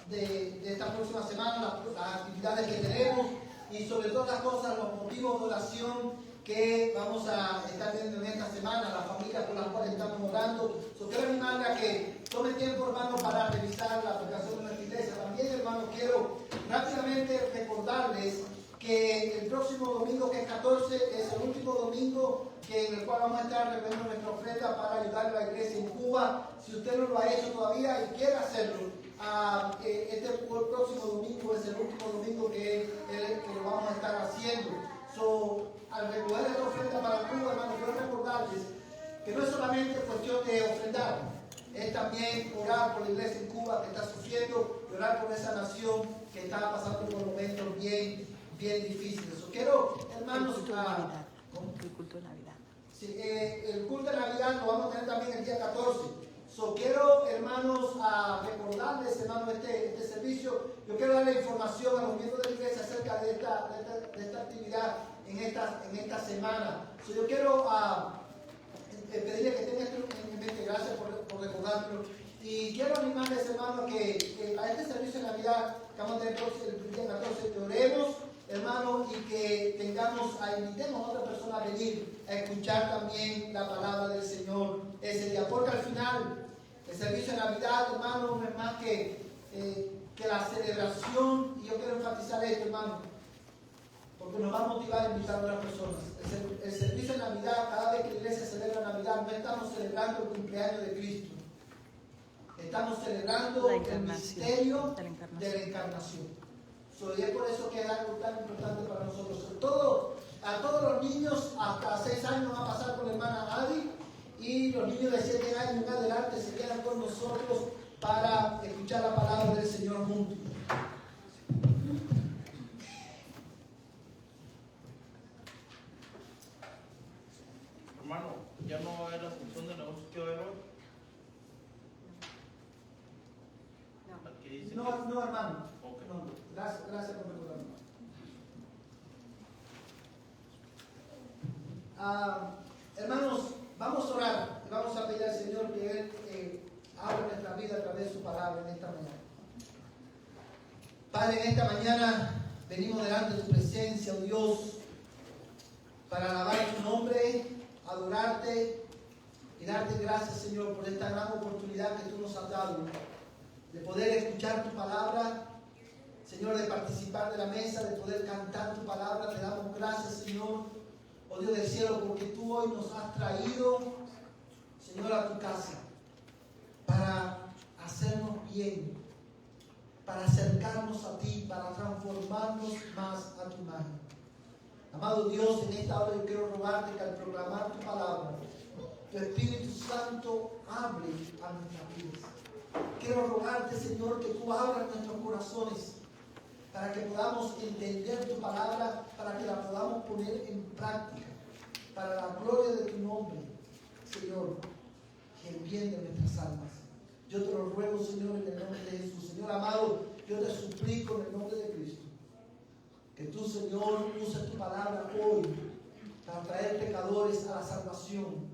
de esta próxima semana, las actividades que tenemos y sobre todas las cosas, los motivos de oración que vamos a estar viendo en esta semana, las familias por las cuales estamos orando. Quiero animarle a que tome tiempo, hermano, para revisar la aplicación de nuestra iglesia. También, hermano, quiero rápidamente recordarles que el próximo domingo, que es 14, es el último domingo en el cual vamos a estar reuniendo nuestra ofrenda para ayudar a la iglesia en Cuba. Si usted no lo ha hecho todavía y quiere hacerlo, este próximo domingo es el último domingo que lo vamos a estar haciendo. Al recoger esta ofrenda para Cuba, hermano, quiero recordarles que no es solamente cuestión de ofrendar, es también orar por la iglesia en Cuba que está sufriendo, y orar por esa nación que está pasando por momentos bien difíciles. Quiero, hermanos, el culto de Navidad. Sí, el culto de Navidad lo vamos a tener también el día 14. Quiero, hermanos, recordarles, hermanos, este servicio. Yo quiero darle información a los miembros de la iglesia acerca de esta actividad en esta semana. Yo quiero pedirle que tengan esto en mente. Gracias por recordarlo. Y quiero animarles, hermanos, que a este servicio de Navidad que vamos a tener el día 14, que oremos, hermanos, y que invitemos a otra persona a venir a escuchar también la palabra del Señor ese día. Porque al final, el servicio de Navidad, hermanos, no es más que la celebración, y yo quiero enfatizar esto, hermano, porque nos va a motivar a invitar a otras personas. El servicio de Navidad, cada vez que la iglesia celebra Navidad, no estamos celebrando el cumpleaños de Cristo. Estamos celebrando el misterio de la encarnación. Y es por eso que es algo tan importante para nosotros. A todos los niños hasta 6 años van a pasar con la hermana Adi, y los niños de 7 años en adelante se quedan con nosotros para escuchar la palabra del Señor juntos. Hermano, ¿ya no va a haber la función de negocios que va a haber hoy? No, hermano. Okay. No, gracias por recordarme. Hermanos, vamos a orar. Vamos a pedir al Señor que Él abra nuestra vida a través de su palabra en esta mañana. Padre, en esta mañana venimos delante de tu presencia, oh Dios, para alabar tu nombre, adorarte y darte gracias, Señor, por esta gran oportunidad que tú nos has dado de poder escuchar tu palabra, Señor, de participar de la mesa, de poder cantar tu palabra. Te damos gracias, Señor, oh Dios del cielo, porque tú hoy nos has traído, Señor, a tu casa para hacernos bien, para acercarnos a ti, para transformarnos más a tu imagen. Amado Dios, en esta hora yo quiero rogarte que al proclamar tu palabra, tu Espíritu Santo hable a nuestras vidas. Quiero rogarte, Señor, que tú abras nuestros corazones para que podamos entender tu palabra, para que la podamos poner en práctica, para la gloria de tu nombre, Señor, y el bien de nuestras almas. Yo te lo ruego, Señor, en el nombre de Jesús. Señor amado, yo te suplico en el nombre de Cristo, que tú, Señor, uses tu palabra hoy para traer pecadores a la salvación.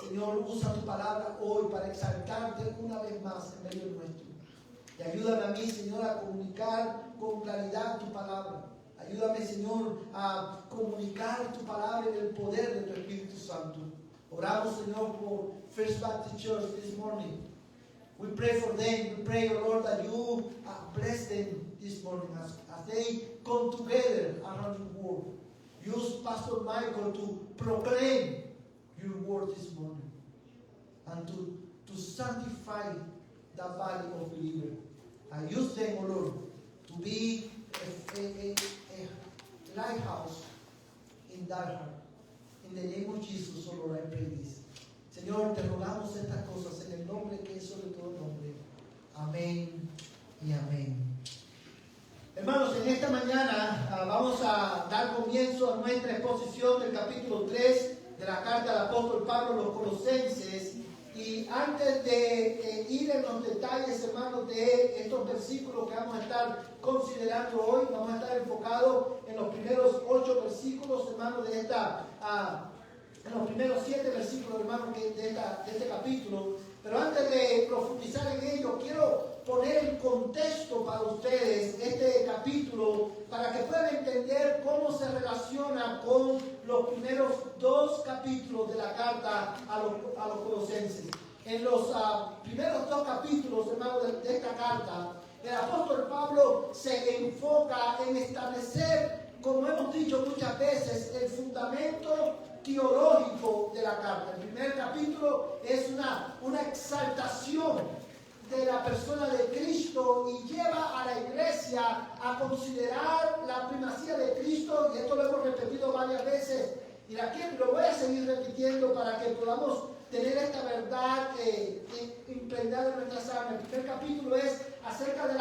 Señor, usa tu palabra hoy para exaltarte una vez más en medio nuestro. Y ayúdame a mí, Señor, a comunicar con claridad tu palabra. Ayúdame, Señor, a comunicar tu palabra en el poder de tu Espíritu Santo. Oramos, Señor, por First Baptist Church this morning. We pray for them. We pray, oh Lord, that you bless them this morning as they come together around your word. Use Pastor Michael to proclaim your word this morning and to sanctify that body of believers. And use them, O Lord, to be a lighthouse in that heart. In the name of Jesus, O Lord, I pray this. Señor, te rogamos estas cosas en el nombre que es sobre todo nombre. Amén y amén. Hermanos, en esta mañana vamos a dar comienzo a nuestra exposición del capítulo 3 de la carta del apóstol Pablo a los Colosenses. Y antes de ir en los detalles, hermanos, de estos versículos que vamos a estar considerando hoy, vamos a estar enfocados en los primeros 8 versículos, hermanos, en los primeros 7 versículos, hermanos, de este capítulo. Pero antes de profundizar en ello, quiero poner en contexto para ustedes este capítulo para que puedan entender cómo se relaciona con los primeros 2 capítulos de la carta a los Colosenses. En los primeros 2 capítulos, hermanos, de esta carta, el apóstol Pablo se enfoca en establecer, como hemos dicho muchas veces, el fundamento teológico de la carta. El primer capítulo es una exaltación de la persona de Cristo y lleva a la iglesia a considerar la primacía de Cristo, y esto lo hemos repetido varias veces, y aquí lo voy a seguir repitiendo para que podamos tener esta verdad impregnada en nuestras almas. El primer capítulo es acerca de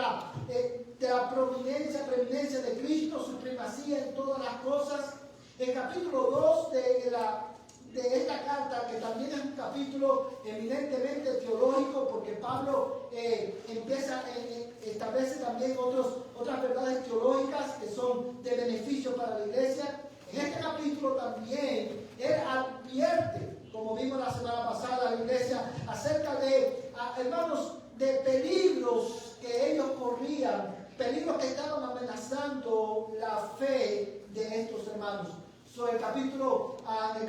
la preeminencia de Cristo, su primacía en todas las cosas. El capítulo 2 de esta carta, que también es un capítulo eminentemente teológico, porque Pablo establece también otras verdades teológicas que son de beneficio para la iglesia. En este capítulo también él advierte, como vimos la semana pasada, a la iglesia acerca de, hermanos, de peligros que ellos corrían, peligros que estaban amenazando la fe de estos hermanos. En el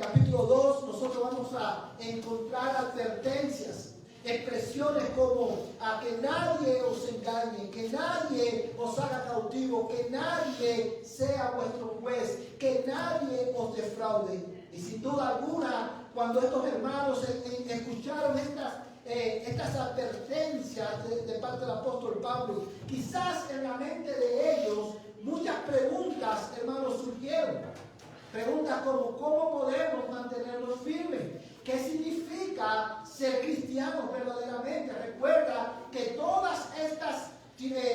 capítulo 2 nosotros vamos a encontrar advertencias, expresiones como a que nadie os engañe, que nadie os haga cautivo, que nadie sea vuestro juez, que nadie os defraude. Y sin duda alguna, cuando estos hermanos escucharon estas advertencias de parte del apóstol Pablo, quizás en la mente de ellos muchas preguntas, hermanos, surgieron. Preguntas como: ¿cómo podemos mantenernos firmes? ¿Qué significa ser cristianos verdaderamente? Recuerda que todas estas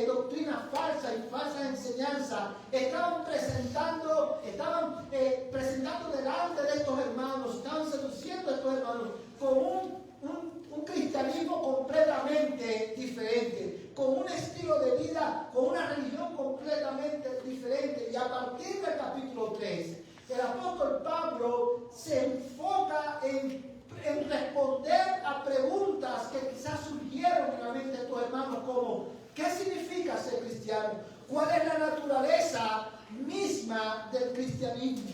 doctrinas falsas y falsas enseñanzas estaban presentando delante de estos hermanos, estaban seduciendo a estos hermanos con un cristianismo completamente diferente, con un estilo de vida, con una religión completamente diferente. Y a partir del capítulo 3, el apóstol Pablo se enfoca en responder a preguntas que quizás surgieron en la mente de estos hermanos, como: ¿qué significa ser cristiano? ¿Cuál es la naturaleza misma del cristianismo?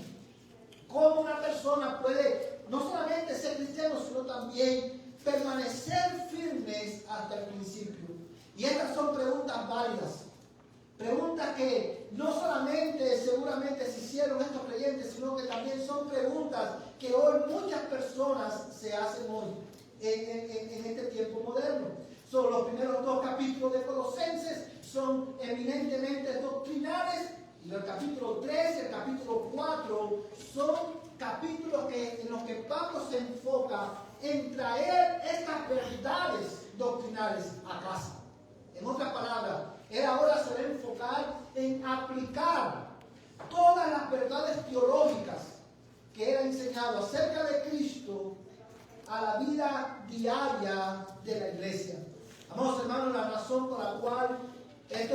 ¿Cómo una persona puede no solamente ser cristiano, sino también permanecer firmes hasta el principio? Y estas son preguntas válidas. Preguntas que no solamente seguramente se hicieron estos creyentes, sino que también son preguntas que hoy muchas personas se hacen hoy, en este tiempo moderno. Los primeros 2 capítulos de Colosenses son eminentemente doctrinales, y el capítulo 3 y el capítulo 4 son capítulos en los que Pablo se enfoca en traer estas verdades doctrinales a casa. En otras palabras, él ahora se va a enfocar en aplicar todas las verdades teológicas que él ha enseñado acerca de Cristo a la vida diaria de la iglesia. Amados hermanos, la razón por la cual esto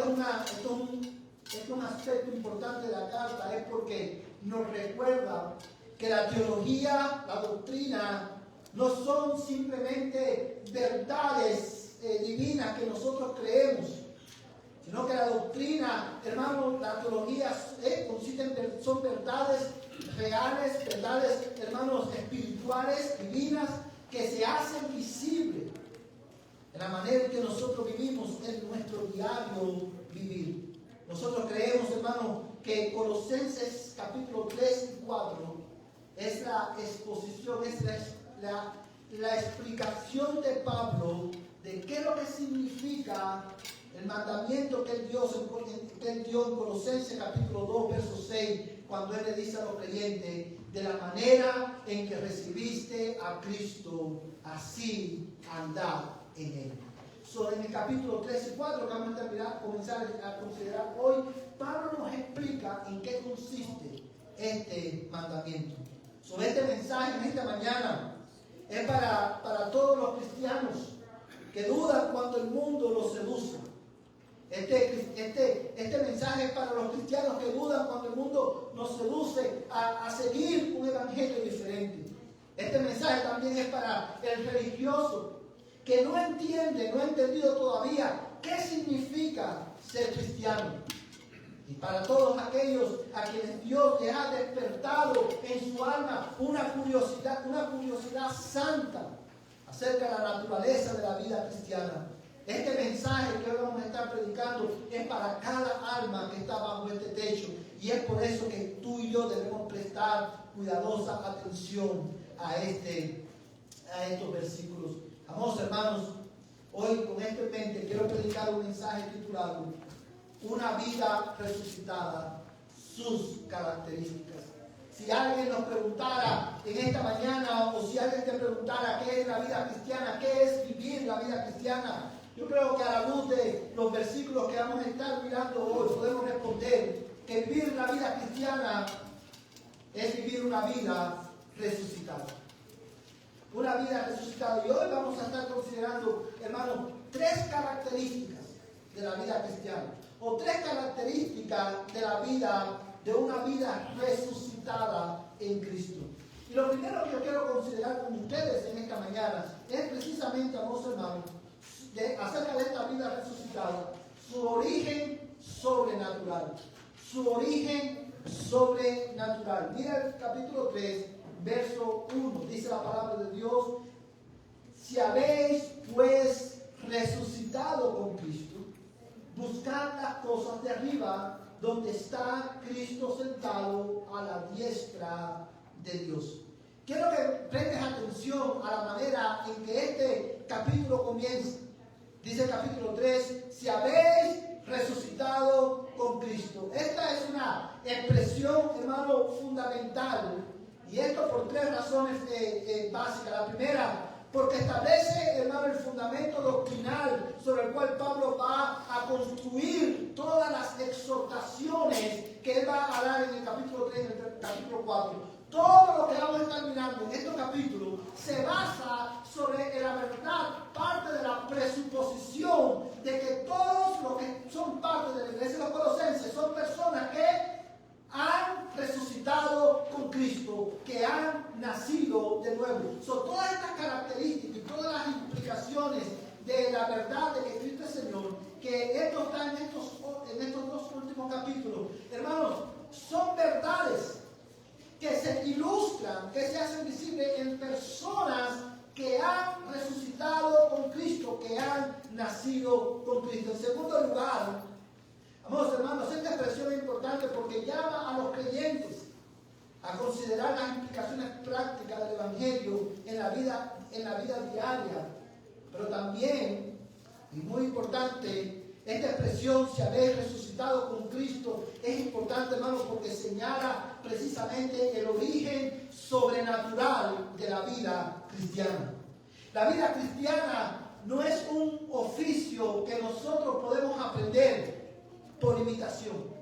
es un aspecto importante de la carta es porque nos recuerda que la teología, la doctrina, no son simplemente verdades divinas que nosotros creemos, sino que la doctrina, hermanos, la teología son verdades reales, verdades, hermanos, espirituales, divinas, que se hacen visibles en la manera en que nosotros vivimos en nuestro diario vivir. Nosotros creemos, hermanos, que Colosenses capítulo 3 y 4 es la exposición, es la explicación de Pablo de qué es lo que significa el mandamiento que él dio en Colosenses capítulo 2, verso 6, cuando él le dice a los creyentes: de la manera en que recibiste a Cristo, así andad en él. En el capítulo 3 y 4, que vamos a comenzar a considerar hoy, Pablo nos explica en qué consiste este mandamiento. Este mensaje en esta mañana es para todos los cristianos que dudan cuando el mundo los seduce. Este mensaje es para los cristianos que dudan cuando el mundo nos seduce a seguir un evangelio diferente. Este mensaje también es para el religioso que no entiende, no ha entendido todavía ¿qué significa ser cristiano? Y para todos aquellos a quienes Dios les ha despertado en su alma una curiosidad santa acerca de la naturaleza de la vida cristiana. Este mensaje que hoy vamos a estar predicando es para cada alma que está bajo este techo. Y es por eso que tú y yo debemos prestar cuidadosa atención a estos versículos. Amados hermanos, hoy con esto en mente quiero predicar un mensaje titulado Una vida resucitada, sus características. Si alguien nos preguntara en esta mañana, o si alguien te preguntara qué es la vida cristiana, qué es vivir la vida cristiana, yo creo que a la luz de los versículos que vamos a estar mirando hoy, podemos responder que vivir la vida cristiana es vivir una vida resucitada. Una vida resucitada. Y hoy vamos a estar considerando, hermanos, 3 características de la vida cristiana. O 3 características de una vida resucitada en Cristo. Y lo primero que yo quiero considerar con ustedes en esta mañana es precisamente, amados hermanos, acerca de esta vida resucitada, su origen sobrenatural. Su origen sobrenatural. Mira el capítulo 3, verso 1. Dice la palabra de Dios: si habéis pues resucitado con Cristo, buscad las cosas de arriba, donde está Cristo sentado a la diestra de Dios. Quiero que prestes atención a la manera en que este capítulo comienza. Dice el capítulo 3, si habéis resucitado con Cristo. Esta es una expresión, hermano, fundamental. Y esto por 3 razones básicas. La primera, porque establece, hermano, el fundamento doctrinal sobre el cual Pablo va a construir todas las exhortaciones que él va a dar en el capítulo 3 y en el capítulo 4. Todo lo que vamos a estar mirando en estos capítulos se basa sobre la verdad, parte de la presuposición de que todos los que son parte de la iglesia de los Colosenses son personas que han resucitado con Cristo, que han nacido de nuevo. Son todas estas características y todas las implicaciones de la verdad de que Cristo es Señor, que esto está en estos 2 últimos capítulos. Hermanos, son verdades que se ilustran, que se hacen visibles en personas que han resucitado con Cristo, que han nacido con Cristo. En segundo lugar, amados hermanos, esta expresión es importante porque llama a los creyentes a considerar las implicaciones prácticas del Evangelio en la vida diaria. Pero también, y muy importante, esta expresión, si habéis resucitado con Cristo, es importante, hermanos, porque señala precisamente el origen sobrenatural de la vida cristiana. La vida cristiana no es un oficio que nosotros podemos aprender por imitación.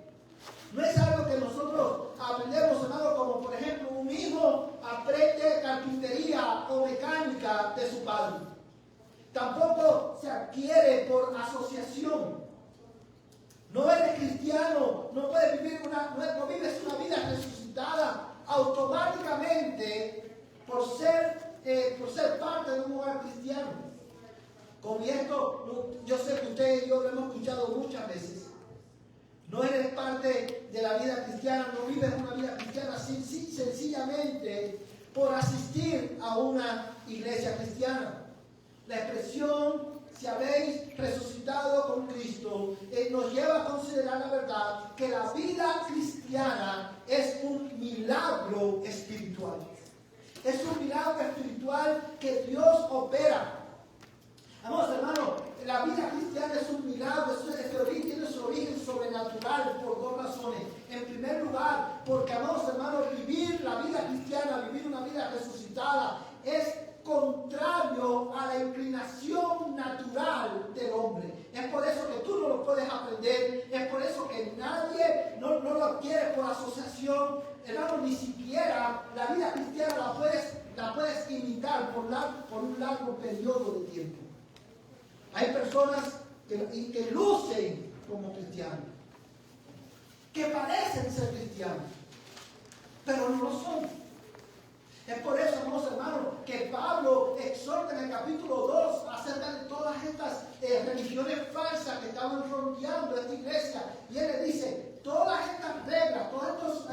No es algo que nosotros aprendemos, hermano, como por ejemplo un hijo aprende carpintería o mecánica de su padre. Tampoco se adquiere por asociación. No eres cristiano, no puedes vivir no vives una vida resucitada automáticamente por ser parte de un hogar cristiano. Con esto, yo sé que usted y yo lo hemos escuchado muchas veces. No eres parte de la vida cristiana, no vives una vida cristiana sencillamente por asistir a una iglesia cristiana. La expresión, si habéis resucitado con Cristo, nos lleva a considerar la verdad que la vida cristiana es un milagro espiritual. Es un milagro espiritual que Dios opera. Vamos, hermanos, la vida cristiana es un milagro, tiene su origen sobrenatural por 2 razones. En primer lugar, porque, amados hermanos, vivir la vida cristiana, vivir una vida resucitada, es contrario a la inclinación natural del hombre. Es por eso que tú no lo puedes aprender, es por eso que nadie no lo adquiere por asociación. Hermano, ni siquiera la vida cristiana la puedes imitar por un largo periodo de tiempo. Hay personas que lucen como cristianos, que parecen ser cristianos, pero no lo son. Es por eso, hermanos hermanos, que Pablo exhorta en el capítulo 2 acerca de todas estas religiones falsas estaban rodeando esta iglesia. Y él le dice, todas estas reglas, todos estos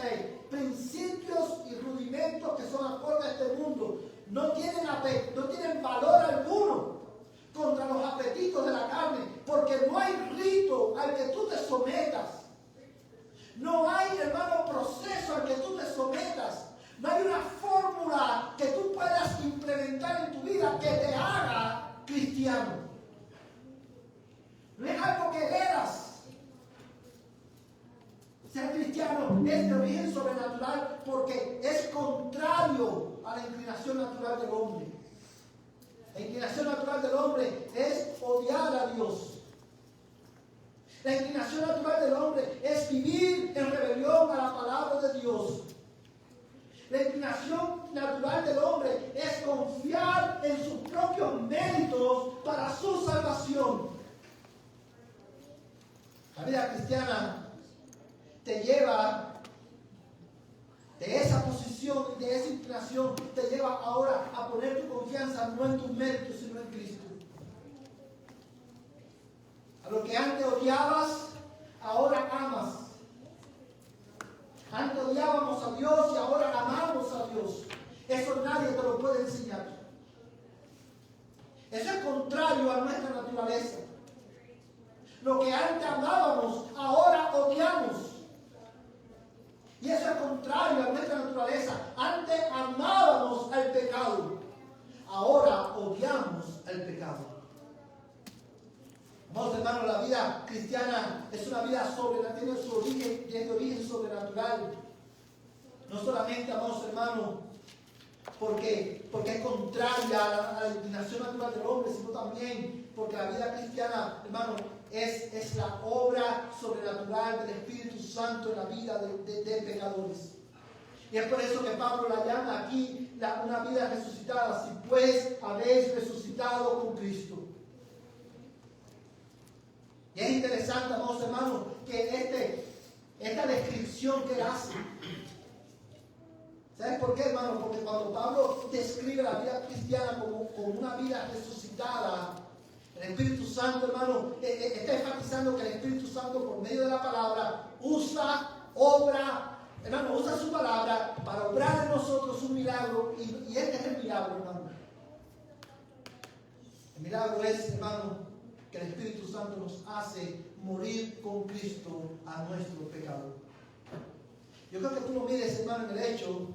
principios y rudimentos que son acordes a este mundo, no tienen valor alguno contra los apetitos de la carne, porque no hay rito al que tú te sometas. No hay, hermano, proceso al que tú te sometas. No hay una fórmula que tú puedas implementar en tu vida que te haga cristiano. No es algo que eras. Ser cristiano es de origen sobrenatural porque es contrario a la inclinación natural del hombre. La inclinación natural del hombre es odiar a Dios. La inclinación natural del hombre es vivir en rebelión a la palabra de Dios. La inclinación natural del hombre es confiar en sus propios méritos para su salvación. La vida cristiana te lleva de esa posición, de esa inclinación, te lleva ahora a poner tu confianza no en tus méritos, sino en Cristo. A lo que antes odiabas, ahora amas. Antes odiábamos a Dios y ahora amamos a Dios. Eso nadie te lo puede enseñar. Eso es contrario a nuestra naturaleza. Lo que antes amábamos, ahora odiamos. Y eso es contrario a nuestra naturaleza. Antes amábamos al pecado, ahora odiamos al pecado. Amados hermanos, la vida cristiana es una vida sobrenatural, tiene su origen, es de origen sobrenatural. No solamente, amados hermanos, porque es contraria a la inclinación natural del hombre, sino también porque la vida cristiana, hermanos, es la obra sobrenatural del Espíritu Santo en la vida de pecadores. Y es por eso que Pablo la llama aquí una vida resucitada, si pues habéis resucitado con Cristo. Y es interesante, amados hermanos, que esta descripción que él hace. ¿Sabes por qué, hermano? Porque cuando Pablo describe la vida cristiana como una vida resucitada, el Espíritu Santo, hermano, está enfatizando que el Espíritu Santo, por medio de la palabra, usa su palabra para obrar en nosotros un milagro. Y este es el milagro, hermano. El milagro es, hermano, que el Espíritu Santo nos hace morir con Cristo a nuestro pecado. Yo creo que tú lo mires, hermano, en el hecho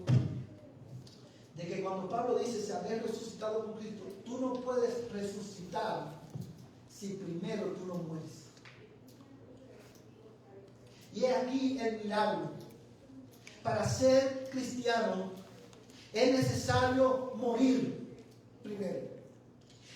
de que cuando Pablo dice se habéis resucitado con Cristo, tú no puedes resucitar si primero tú no mueres. Y es aquí el milagro. Para ser cristiano es necesario morir primero.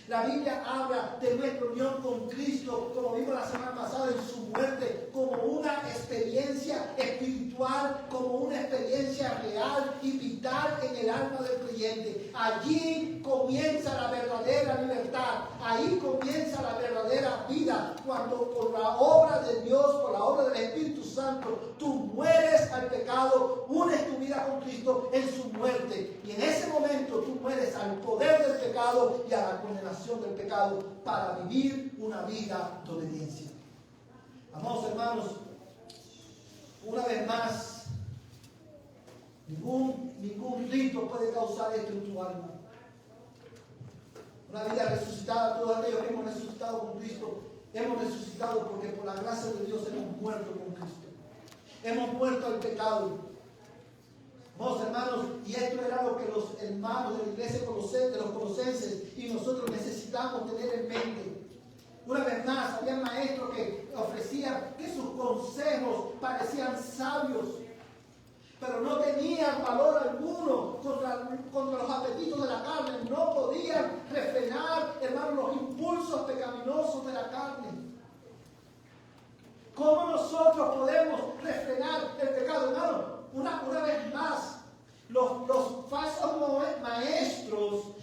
La Biblia habla de nuestra unión con Cristo, como vimos la semana pasada, en su muerte, como una experiencia espiritual, como una experiencia real y vital en el alma del creyente. Allí comienza la verdadera libertad, ahí comienza la verdadera vida, cuando por la obra de Dios, por la obra del Espíritu Santo, tú mueres al pecado, unes tu vida con Cristo en su muerte. Y en ese momento tú mueres al poder del pecado y a la condenación del pecado para vivir una vida de obediencia. Amados hermanos, una vez más, ningún rito puede causar esto en tu alma. Una vida resucitada, todos aquellos que hemos resucitado con Cristo, hemos resucitado porque por la gracia de Dios hemos muerto con Cristo. Hemos muerto al pecado. Amados hermanos, y esto era lo que los hermanos de la iglesia de los colosenses y nosotros necesitamos tener en mente. Una vez más, había maestros que ofrecían que sus consejos parecían sabios, pero no tenían valor alguno contra los apetitos de la carne. No podían refrenar, hermanos, los impulsos pecaminosos de la carne. ¿Cómo nosotros podemos refrenar el pecado, hermano? Una vez más, los falsos maestros,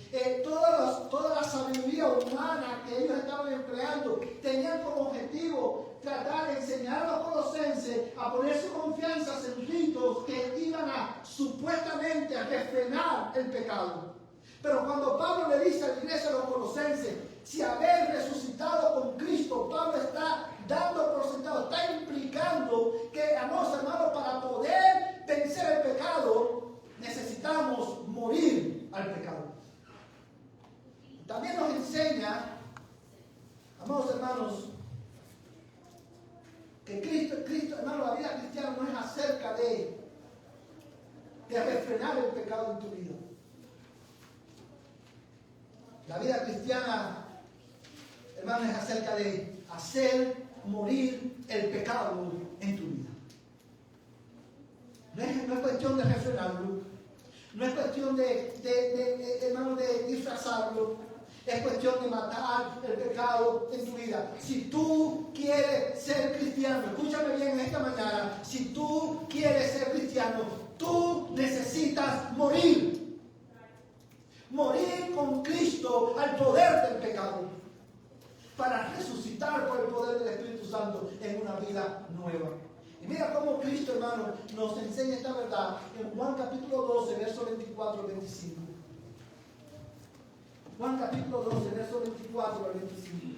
toda la sabiduría humana que ellos estaban empleando, tenían como objetivo tratar de enseñar a los colosenses a poner su confianza en ritos que iban a supuestamente a refrenar el pecado. Pero cuando Pablo le dice a la iglesia de los colosenses, si habéis resucitado con Cristo, Pablo está dando por sentado, está implicando que, amados hermanos, para poder vencer el pecado, necesitamos morir al pecado. También nos enseña, amados hermanos, que Cristo, hermano, la vida cristiana no es acerca de refrenar el pecado en tu vida. La vida cristiana, hermano, es acerca de hacer morir el pecado en tu vida. No es cuestión de refrenarlo, no es cuestión hermano, de disfrazarlo. Es cuestión de matar el pecado en tu vida. Si tú quieres ser cristiano, escúchame bien en esta mañana, si tú quieres ser cristiano, tú necesitas morir. Morir con Cristo al poder del pecado, para resucitar por el poder del Espíritu Santo en una vida nueva. Y mira cómo Cristo, hermano, nos enseña esta verdad en Juan capítulo 12, versos 24 al 25. Juan capítulo 12, versos 24 al 25.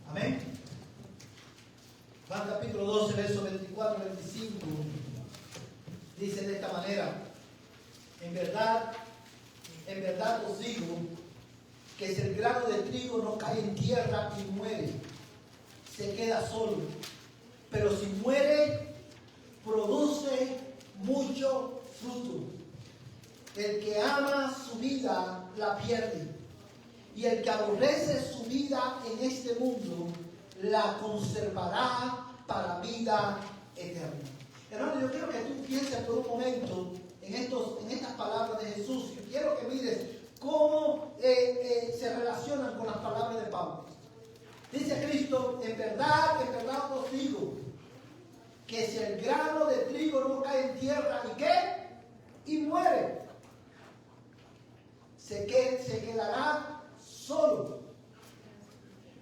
Amén. Juan capítulo 12, versos 24 al 25. Dice de esta manera: en verdad os digo que si el grano de trigo no cae en tierra y muere, se queda solo. Pero si muere, produce mucho fruto. El que ama su vida la pierde, y el que aborrece su vida en este mundo la conservará para vida eterna. Hermano, yo quiero que tú pienses por un momento en estas palabras de Jesús. Yo quiero que mires cómo se relacionan con las palabras de Pablo. Dice Cristo: en verdad os digo que si el grano de trigo no cae en tierra, ¿y qué? Y muere, se quedará solo.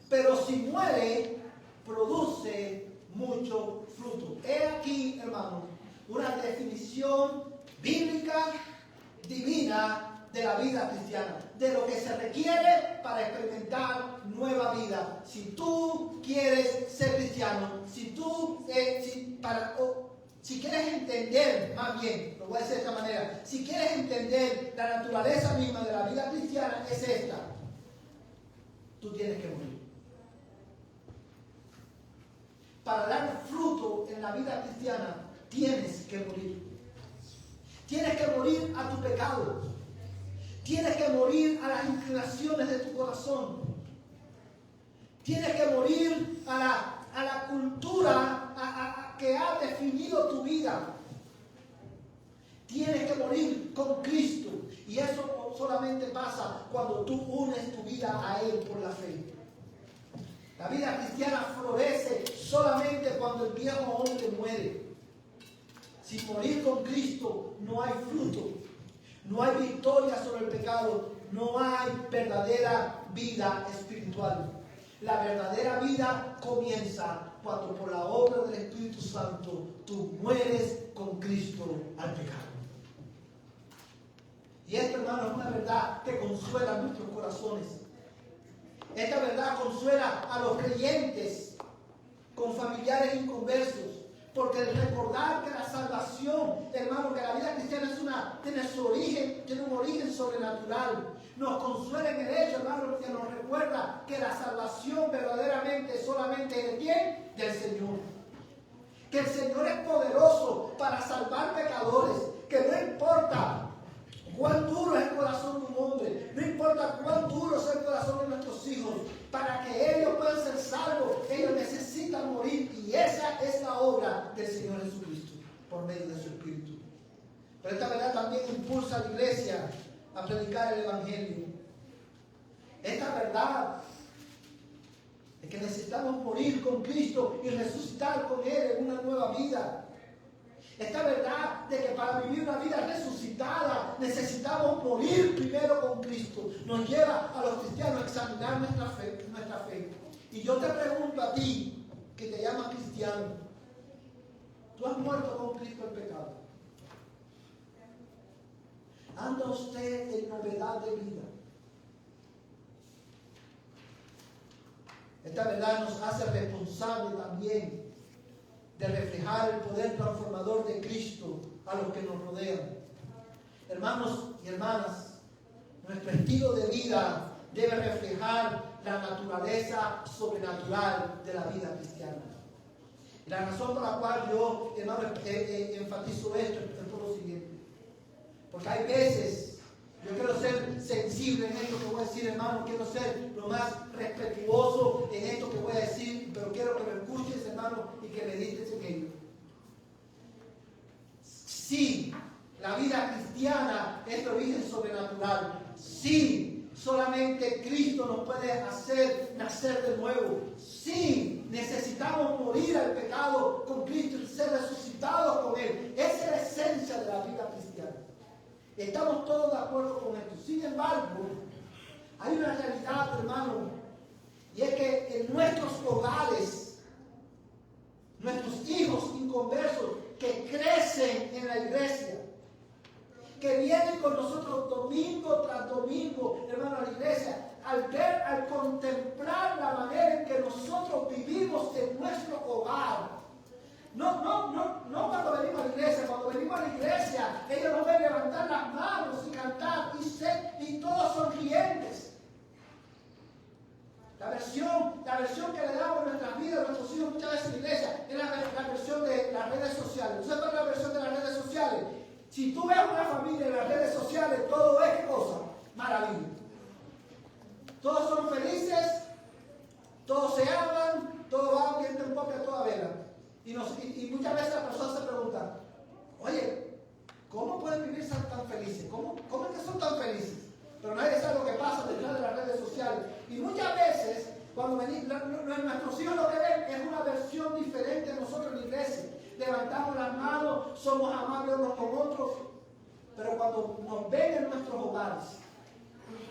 Pero si muere, produce mucho fruto. He aquí, hermano, una definición bíblica, divina, de la vida cristiana, de lo que se requiere para experimentar nueva vida. Si tú quieres ser cristiano, si quieres entender, más bien, lo voy a decir de esta manera, si quieres entender la naturaleza misma de la vida cristiana, es esta: tú tienes que morir. Para dar fruto en la vida cristiana, tienes que morir. Tienes que morir a tu pecado. Tienes que morir a las inclinaciones de tu corazón. Tienes que morir a la cultura que ha definido tu vida. Tienes que morir con Cristo. Y eso solamente pasa cuando tú unes tu vida a Él por la fe. La vida cristiana florece solamente cuando el viejo hombre muere. Sin morir con Cristo no hay fruto, no hay victoria sobre el pecado, no hay verdadera vida espiritual. La verdadera vida comienza cuando por la obra del Espíritu Santo tú mueres con Cristo al pecado. Y esto, hermano, es una verdad que consuela nuestros corazones. Esta verdad consuela a los creyentes con familiares inconversos, porque el recordar que la salvación, hermano, que la vida cristiana tiene un origen sobrenatural, nos consuela en el hecho, hermano, que nos recuerda que la salvación verdaderamente solamente es de ¿quién? Del Señor. Que el Señor es poderoso para salvar pecadores, que no importa cuán duro es el corazón de un hombre, no importa cuán duro es el corazón de nuestros hijos, para que ellos puedan ser salvos, ellos necesitan morir, y esa es la obra del Señor Jesucristo, por medio de su Espíritu. Pero esta verdad también impulsa a la iglesia a predicar el Evangelio. Esta verdad es que necesitamos morir con Cristo y resucitar con Él en una nueva vida. Esta verdad de que para vivir una vida resucitada necesitamos morir primero con Cristo nos lleva a los cristianos a examinar nuestra fe Y yo te pregunto a ti, que te llamas cristiano, ¿tú has muerto con Cristo el pecado? ¿Anda usted en novedad de vida? Esta verdad nos hace responsable también de reflejar el poder transformador de Cristo a los que nos rodean. Hermanos y hermanas, nuestro estilo de vida debe reflejar la naturaleza sobrenatural de la vida cristiana. Y la razón por la cual yo, hermano, enfatizo esto es por lo siguiente. Porque hay veces, yo quiero ser sensible en esto que voy a decir, hermano, quiero ser lo más respetuoso en esto que voy a decir, pero quiero que me escuches, hermano, y que medites en ello. Sí, la vida cristiana es de origen sobrenatural. Sí, solamente Cristo nos puede hacer nacer de nuevo. Sí, necesitamos morir al pecado con Cristo y ser resucitados con Él. Esa es la esencia de la vida cristiana. Estamos todos de acuerdo con esto. Sin embargo, hay una realidad, hermano, y es que en nuestros hogares, nuestros hijos inconversos que crecen en la iglesia, que vienen con nosotros domingo tras domingo, hermano, a la iglesia, al contemplar la manera en que nosotros vivimos en nuestro hogar. No cuando venimos a la iglesia. Cuando venimos a la iglesia, ellos nos ven levantar las manos y cantar y todos sonrientes. La versión que le damos a nuestras vidas, a nuestros hijos muchas veces en la iglesia, es la versión de las redes sociales. ¿Usted sabe la versión de las redes sociales? Si tú ves una familia en las redes sociales, todo es, ¿qué cosa? Maravilla. Todos son felices, todos se aman, todos van viendo un poco a toda vela. Y muchas veces las personas se preguntan, oye, ¿cómo pueden vivir tan felices? ¿Cómo es que son tan felices? Pero nadie sabe lo que pasa detrás de las redes sociales. Y muchas veces, cuando nuestros hijos lo que ven es una versión diferente de nosotros en la iglesia. Levantamos las manos, somos amables unos con otros. Pero cuando nos ven en nuestros hogares,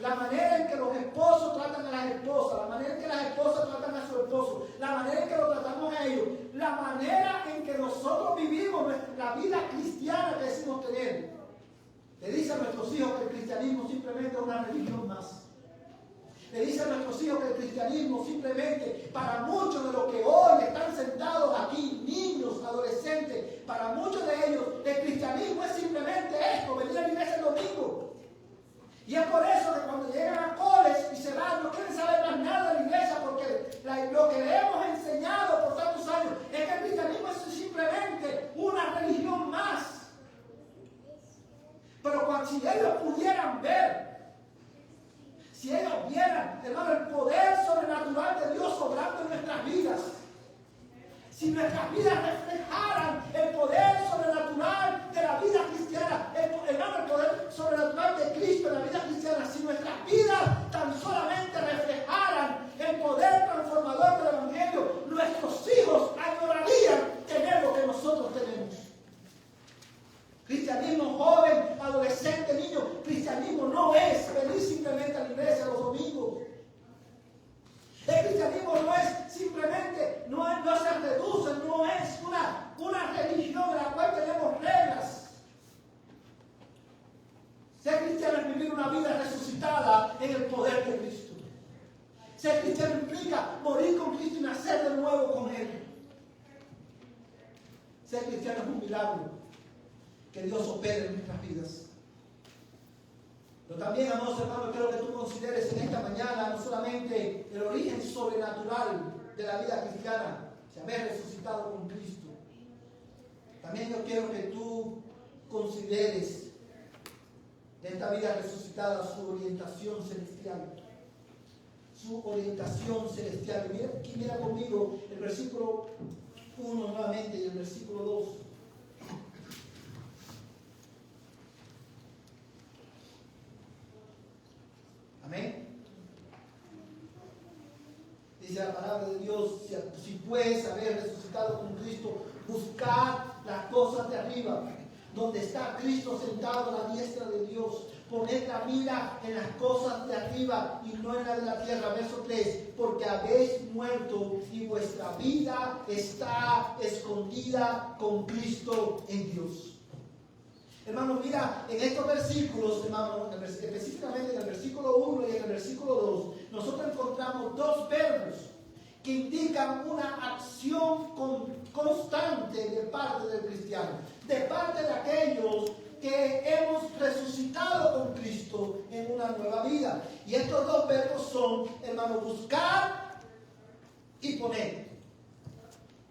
la manera en que los esposos tratan a las esposas, la manera en que las esposas tratan a su esposo, la manera en que lo tratamos a ellos, la manera en que nosotros vivimos la vida cristiana que decimos tener, le dice a nuestros hijos que el cristianismo simplemente es una religión más. Le dice a nuestros hijos que el cristianismo simplemente, para muchos de los que hoy están sentados aquí, niños, adolescentes, para muchos de ellos, el cristianismo es simplemente esto, venir a la iglesia el domingo. Y es por eso que cuando llegan a college y se van, no quieren saber más nada de la iglesia, porque lo que le hemos enseñado por tantos años es que el cristianismo es simplemente una religión más. Pero si ellos pudieran ver, si ellos vieran, hermano, el poder sobrenatural de Dios obrando en nuestras vidas, si nuestras vidas reflejaran el poder sobrenatural de la vida cristiana, hermano, el poder sobrenatural de Cristo en la vida cristiana, si nuestras vidas tan solamente reflejaran el poder transformador del Evangelio, nuestros hijos añorarían tener lo que nosotros tenemos. Cristianismo joven, adolescente, niño, cristianismo no es venir simplemente a la iglesia los domingos. El cristianismo no es simplemente, no se reduce, no es una religión en la cual tenemos reglas. Ser cristiano es vivir una vida resucitada en el poder de Cristo. Ser cristiano implica morir con Cristo y nacer de nuevo con Él. Ser cristiano es un milagro que Dios opere en nuestras vidas. Pero también, amados hermanos, quiero que tú consideres en esta mañana no solamente el origen sobrenatural de la vida cristiana, de haber resucitado con Cristo. También yo quiero que tú consideres de esta vida resucitada su orientación celestial. Su orientación celestial. Mira conmigo el versículo 1 nuevamente y el versículo 2. Amén. Dice la palabra de Dios, si puedes haber resucitado con Cristo, buscad las cosas de arriba, donde está Cristo sentado a la diestra de Dios. Poned la mira en las cosas de arriba y no en la de la tierra. Verso 3. Porque habéis muerto y vuestra vida está escondida con Cristo en Dios. Hermanos, mira, en estos versículos, hermanos, específicamente en el versículo 1 y en el versículo 2, nosotros encontramos dos verbos que indican una acción constante de parte del cristiano, de parte de aquellos que hemos resucitado con Cristo en una nueva vida. Y estos dos verbos son, hermano, buscar y poner.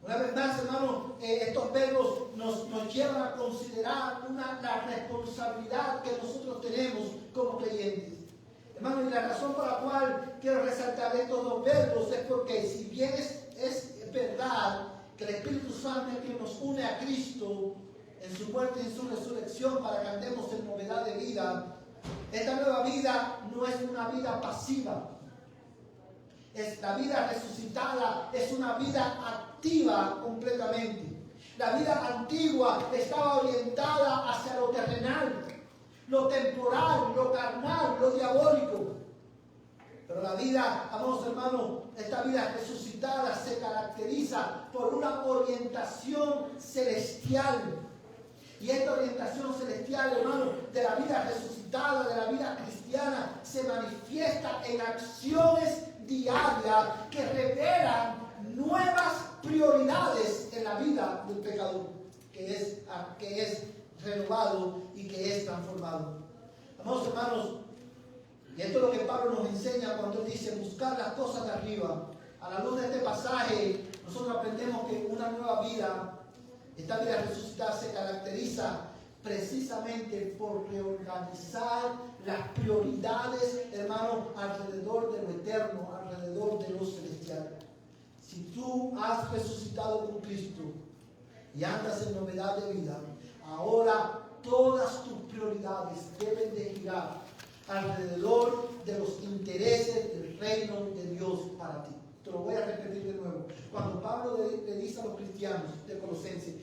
Una vez más, hermano, estos verbos nos llevan a considerar la responsabilidad que nosotros tenemos como creyentes. Hermano, y la razón por la cual quiero resaltar estos dos verbos es porque si bien es verdad que el Espíritu Santo es quien nos une a Cristo en su muerte y en su resurrección para que andemos en novedad de vida, esta nueva vida no es una vida pasiva. La vida resucitada es una vida activa completamente. La vida antigua estaba orientada hacia lo terrenal, lo temporal, lo carnal, lo diabólico. Pero la vida, amados hermanos, esta vida resucitada se caracteriza por una orientación celestial. Y esta orientación celestial, hermano, de la vida resucitada, de la vida cristiana, se manifiesta en acciones diarias que revelan nuevas prioridades en la vida del pecador, que es renovado y que es transformado. Amados hermanos, y esto es lo que Pablo nos enseña cuando él dice buscar las cosas de arriba. A la luz de este pasaje, nosotros aprendemos que una nueva vida, esta vida resucitada, se caracteriza precisamente por reorganizar las prioridades, hermano, alrededor de lo eterno, alrededor de lo celestial. Si tú has resucitado con Cristo y andas en novedad de vida, ahora todas tus prioridades deben de girar alrededor de los intereses del reino de Dios para ti. Te lo voy a repetir de nuevo. Cuando Pablo le dice a los cristianos de Colosenses,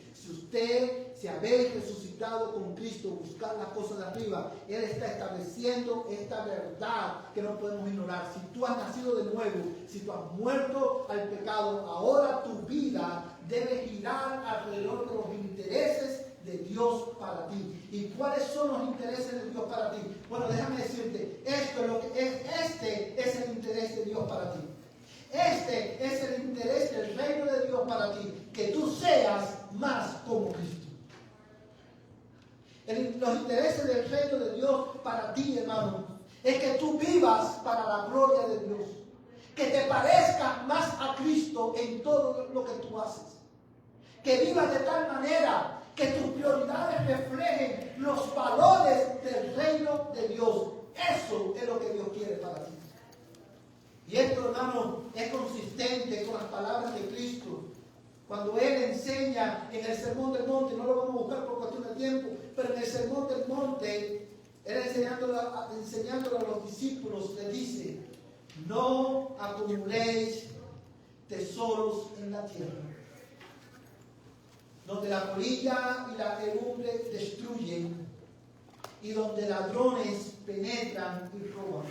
si habéis resucitado con Cristo, buscar las cosas de arriba, Él está estableciendo esta verdad que no podemos ignorar. Si tú has nacido de nuevo, si tú has muerto al pecado, ahora tu vida debe girar alrededor de los intereses de Dios para ti. ¿Y cuáles son los intereses de Dios para ti? Bueno, déjame decirte, este es el interés de Dios para ti. Este es el interés del reino de Dios para ti, que tú seas más como Cristo. Los intereses del reino de Dios para ti, hermano, es que tú vivas para la gloria de Dios, que te parezcas más a Cristo en todo lo que tú haces, que vivas de tal manera que tus prioridades reflejen los valores del reino de Dios. Eso es lo que Dios quiere para ti. Y esto, hermano, es consistente con las palabras de Cristo. Cuando Él enseña en el Sermón del Monte, no lo vamos a buscar por cuestión de tiempo, pero en el Sermón del Monte, Él enseñándolo a los discípulos, le dice, no acumuléis tesoros en la tierra, donde la polilla y la herrumbre destruyen, y donde ladrones penetran y roban.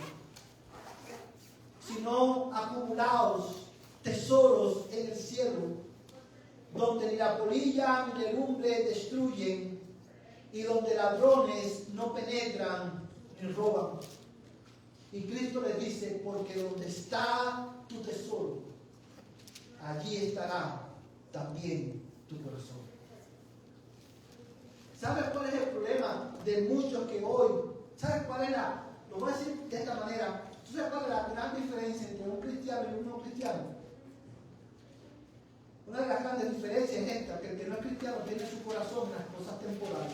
Sino acumulaos tesoros en el cielo, donde ni la polilla ni la herrumbre destruyen, y donde ladrones no penetran ni roban. Y Cristo les dice, porque donde está tu tesoro, allí estará también tu corazón. ¿Sabes cuál es el problema de muchos que hoy? ¿Sabes cuál es lo voy a decir de esta manera? ¿Tú sabes cuál es la gran diferencia entre un cristiano y un no cristiano? Una de las grandes diferencias es esta, que el que no es cristiano tiene su corazón en las cosas temporales.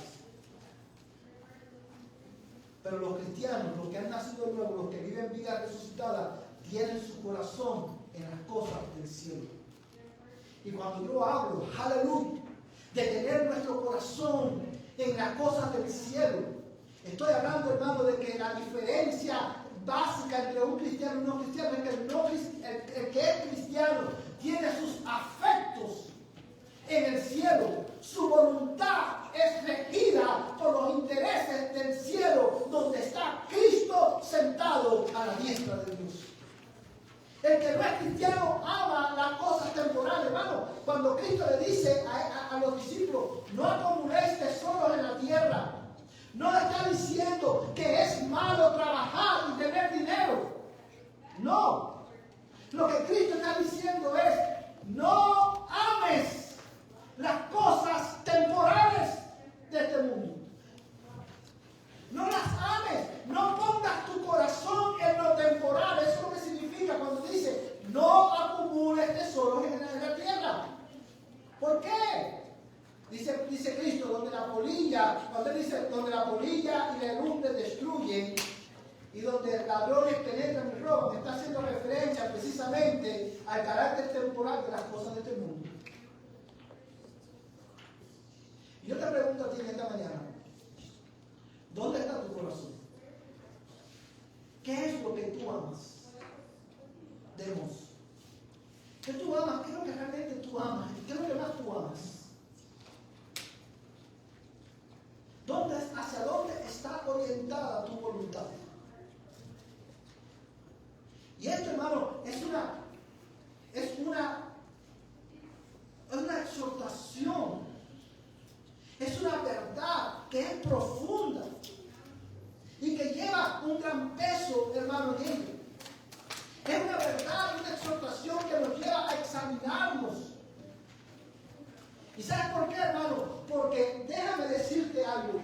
Pero los cristianos, los que han nacido de nuevo, los que viven vida resucitada, tienen su corazón en las cosas del cielo. Y cuando yo hablo, aleluya, de tener nuestro corazón en las cosas del cielo, estoy hablando, hermano, de que la diferencia básica entre un cristiano y un no cristiano es que el que es cristiano tiene sus afectos en el cielo. Su voluntad es regida por los intereses del cielo, donde está cuando Cristo le dice a los discípulos, no acumuléis tesoros en la tierra, no le está diciendo que es malo trabajar y tener dinero. No. Lo que Cristo está diciendo es, no ames las cosas temporales de este mundo. No las ames. No pongas tu corazón en lo temporal. Eso es lo que significa cuando dice, no acumules tesoros en la tierra. ¿Por qué? Dice Cristo, donde la polilla, cuando él dice, donde la polilla y la lumbre destruyen, y donde ladrones penetran y roban, está haciendo referencia precisamente al carácter temporal de las cosas de este mundo. Y yo te pregunto a ti en esta mañana, ¿dónde está tu corazón? ¿Qué es lo que tú amas? Demos. ¿Qué tú amas? ¿Qué es lo que realmente tú amas? ¿Qué es lo que más tú amas? ¿Hacia dónde está orientada tu voluntad? Y esto, hermano, es una exhortación, es una verdad que es profunda y que lleva un gran peso, hermano, en ella. Es una verdad, una exhortación que nos lleva a examinarnos. ¿Y sabes por qué, hermano? Porque déjame decirte algo.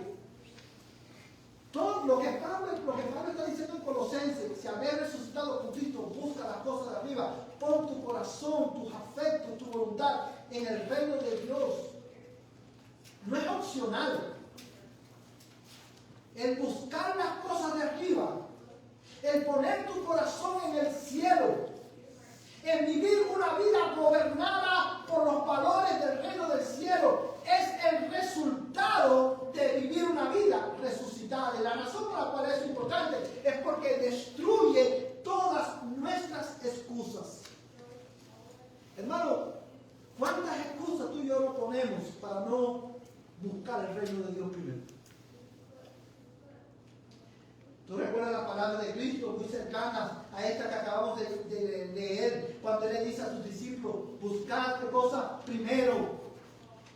Todo lo que Pablo está diciendo en Colosenses, si habéis resucitado con Cristo, busca las cosas de arriba, pon tu corazón, tus afectos, tu voluntad en el reino de Dios. No es opcional. El buscar las cosas de arriba, el poner tu corazón en el cielo, el vivir una vida gobernada por los valores del reino del cielo, es el resultado de vivir una vida resucitada. Y la razón por la cual es importante es porque destruye todas nuestras excusas. Hermano, ¿cuántas excusas tú y yo no ponemos para no buscar el reino de Dios primero? ¿Tú recuerdas la palabra de Cristo muy cercana a esta que acabamos de leer? Cuando Él le dice a sus discípulos, buscad qué cosa primero,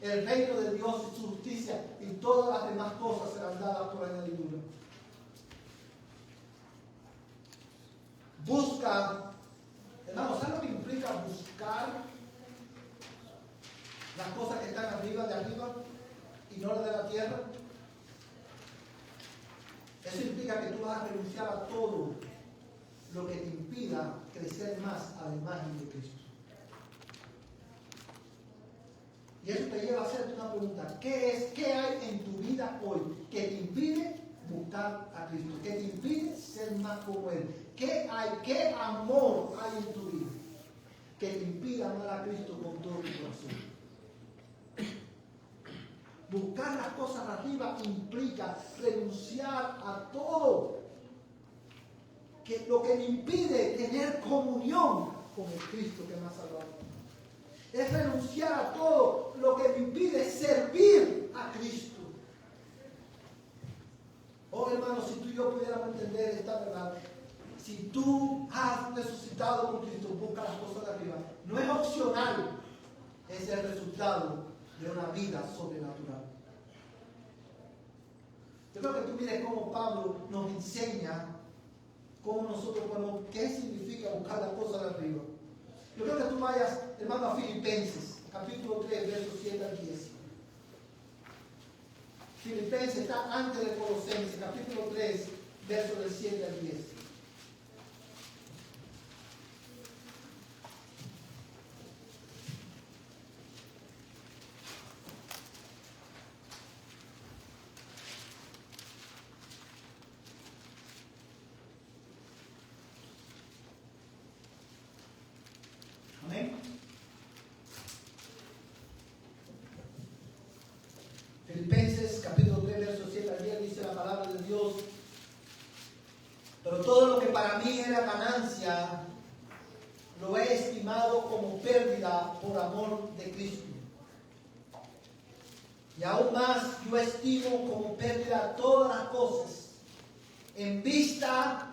el reino de Dios y su justicia, y todas las demás cosas serán dadas por añadidura. Busca, hermano, ¿sabes lo que implica buscar las cosas que están arriba de arriba y no las de la tierra? Eso implica que tú vas a renunciar a todo lo que te impida crecer más a la imagen de Cristo. Y eso te lleva a hacerte una pregunta. ¿Qué hay en tu vida hoy que te impide buscar a Cristo? ¿Qué te impide ser más como Él? ¿Qué amor hay en tu vida que te impida amar a Cristo con todo tu corazón? Buscar las cosas arriba implica renunciar a todo lo que me impide tener comunión con el Cristo que me ha salvado. Es renunciar a todo lo que me impide servir a Cristo. Oh, hermano, si tú y yo pudiéramos entender esta verdad, si tú has resucitado con Cristo, busca las cosas de arriba. No es opcional, es el resultado de una vida sobrenatural. Yo creo que tú mires cómo Pablo nos enseña cómo nosotros podemos, qué significa buscar las cosas de arriba. Yo creo que tú vayas, hermano, a Filipenses, capítulo 3, versos 7 al 10. Filipenses está antes de Colosenses, capítulo 3, versos del 7 al 10. Amén. Filipenses capítulo 3, versos 7 al 10 dice la palabra de Dios: pero todo lo que para mí era ganancia, lo he estimado como pérdida por amor de Cristo. Y aún más yo estimo como pérdida todas las cosas en vista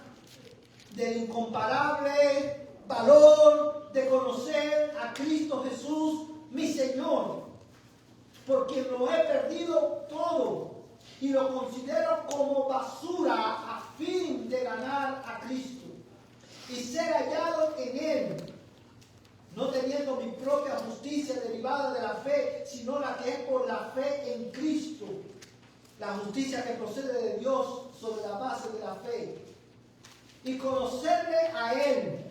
del incomparable valor de conocer a Cristo Jesús, mi Señor, porque lo he perdido todo y lo considero como basura a fin de ganar a Cristo y ser hallado en Él, no teniendo mi propia justicia derivada de la fe, sino la que es por la fe en Cristo, la justicia que procede de Dios sobre la base de la fe, y conocerle a Él,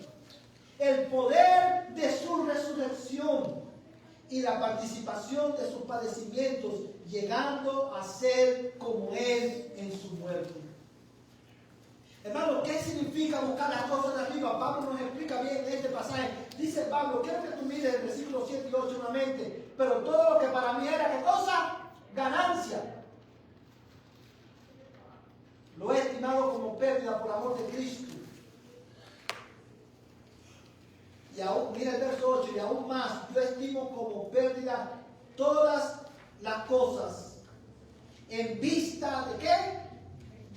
el poder de su resurrección y la participación de sus padecimientos, llegando a ser como Él en su muerte. Hermano, ¿qué significa buscar las cosas de arriba? Pablo nos explica bien en este pasaje. Dice Pablo, quiero que tú mires el versículo 7 y 8 nuevamente. Pero todo lo que para mí era, ¿qué cosa? Ganancia. Lo he estimado como pérdida por amor de Cristo. Y aún, mira el verso 8, y aún más, yo estimo como pérdida todas las cosas en vista de ¿qué?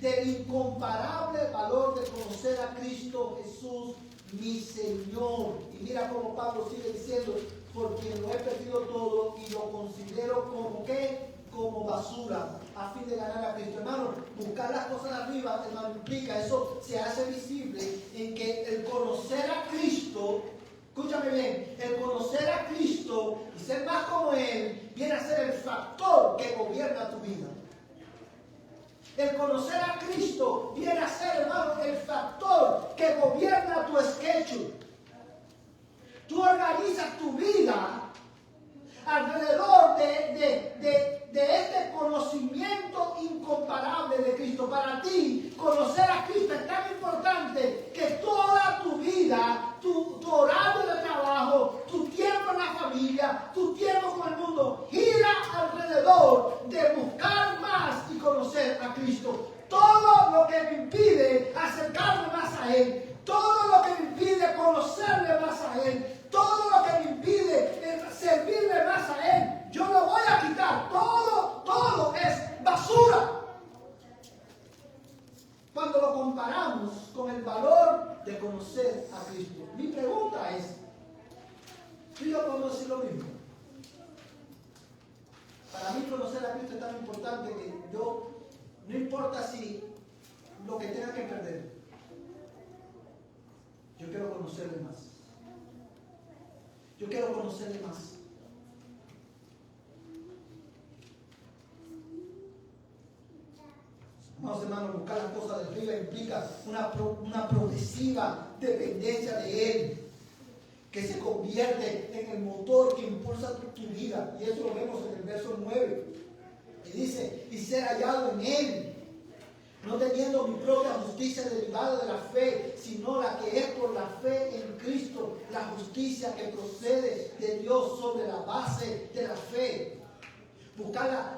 Del incomparable valor de conocer a Cristo Jesús, mi Señor. Y mira cómo Pablo sigue diciendo, porque lo he perdido todo y lo considero como ¿qué? Como basura, a fin de ganar a Cristo. Hermano, buscar las cosas de arriba, hermano, implica, eso se hace visible en que el conocer a Cristo, escúchame bien, el conocer a Cristo y ser más como Él, viene a ser el factor que gobierna tu vida. El conocer a Cristo viene a ser, hermano, el factor que gobierna tu schedule. Tú organizas tu vida alrededor de este conocimiento incomparable de Cristo. Para ti, conocer a Cristo es tan importante que toda tu vida, tu horario de trabajo, tu tiempo en la familia, tu tiempo con el mundo, gira alrededor de buscar más y conocer a Cristo. Todo lo que me impide acercarme más a Él, todo lo que me impide conocerle más a Él, todo lo que me impide servirle más a Él, yo lo voy a quitar. Todo es basura. Cuando lo comparamos con el valor de conocer a Cristo. Mi pregunta es, ¿tú y yo podemos decir lo mismo? Para mí conocer a Cristo es tan importante que yo, no importa si lo que tenga que perder, yo quiero conocerle más. Yo quiero conocerle más. Vamos, hermanos, buscar las cosas de arriba implica una progresiva dependencia de Él, que se convierte en el motor que impulsa tu vida. Y eso lo vemos en el verso 9. Y dice, y ser hallado en Él, no teniendo mi propia justicia derivada de la fe, sino la que es por la fe en Cristo, la justicia que procede de Dios sobre la base de la fe. Buscar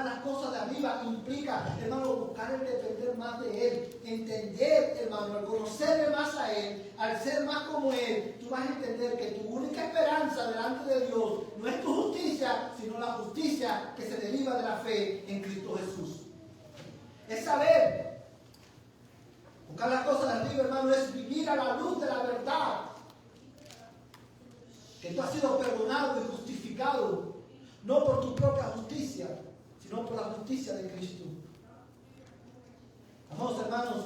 las cosas de arriba implica, hermano, buscar el depender más de Él, entender, hermano, al conocerle más a Él, al ser más como Él, tú vas a entender que tu única esperanza delante de Dios no es tu justicia, sino la justicia que se deriva de la fe en Cristo Jesús. Es saber. Buscar las cosas de arriba, hermano, es vivir a la luz de la verdad. Que tú has sido perdonado y justificado, no por tu propia justicia, sino por la justicia de Cristo. Amados hermanos,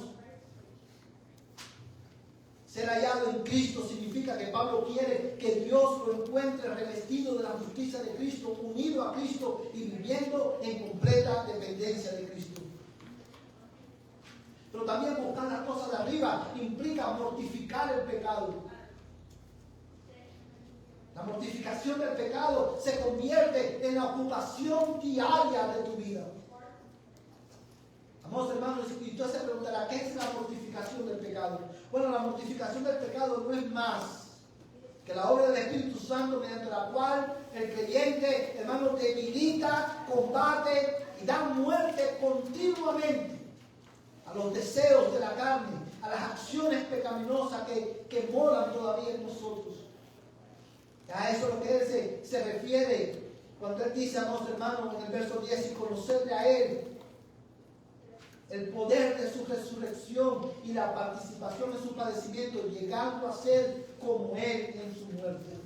ser hallado en Cristo significa que Pablo quiere que Dios lo encuentre revestido de la justicia de Cristo, unido a Cristo y viviendo en completa dependencia de Cristo. Pero también buscar las cosas de arriba implica mortificar el pecado. La mortificación del pecado se convierte en la ocupación diaria de tu vida. Amados hermanos, y usted se preguntará, ¿qué es la mortificación del pecado? Bueno, la mortificación del pecado no es más que la obra del Espíritu Santo mediante la cual el creyente, hermano, debilita, combate y da muerte continuamente a los deseos de la carne, a las acciones pecaminosas que moran todavía en nosotros. A eso es lo que él se refiere cuando él dice, amados hermanos, en el verso 10, y conocerle a Él, el poder de su resurrección y la participación en su padecimiento, llegando a ser como Él en su muerte.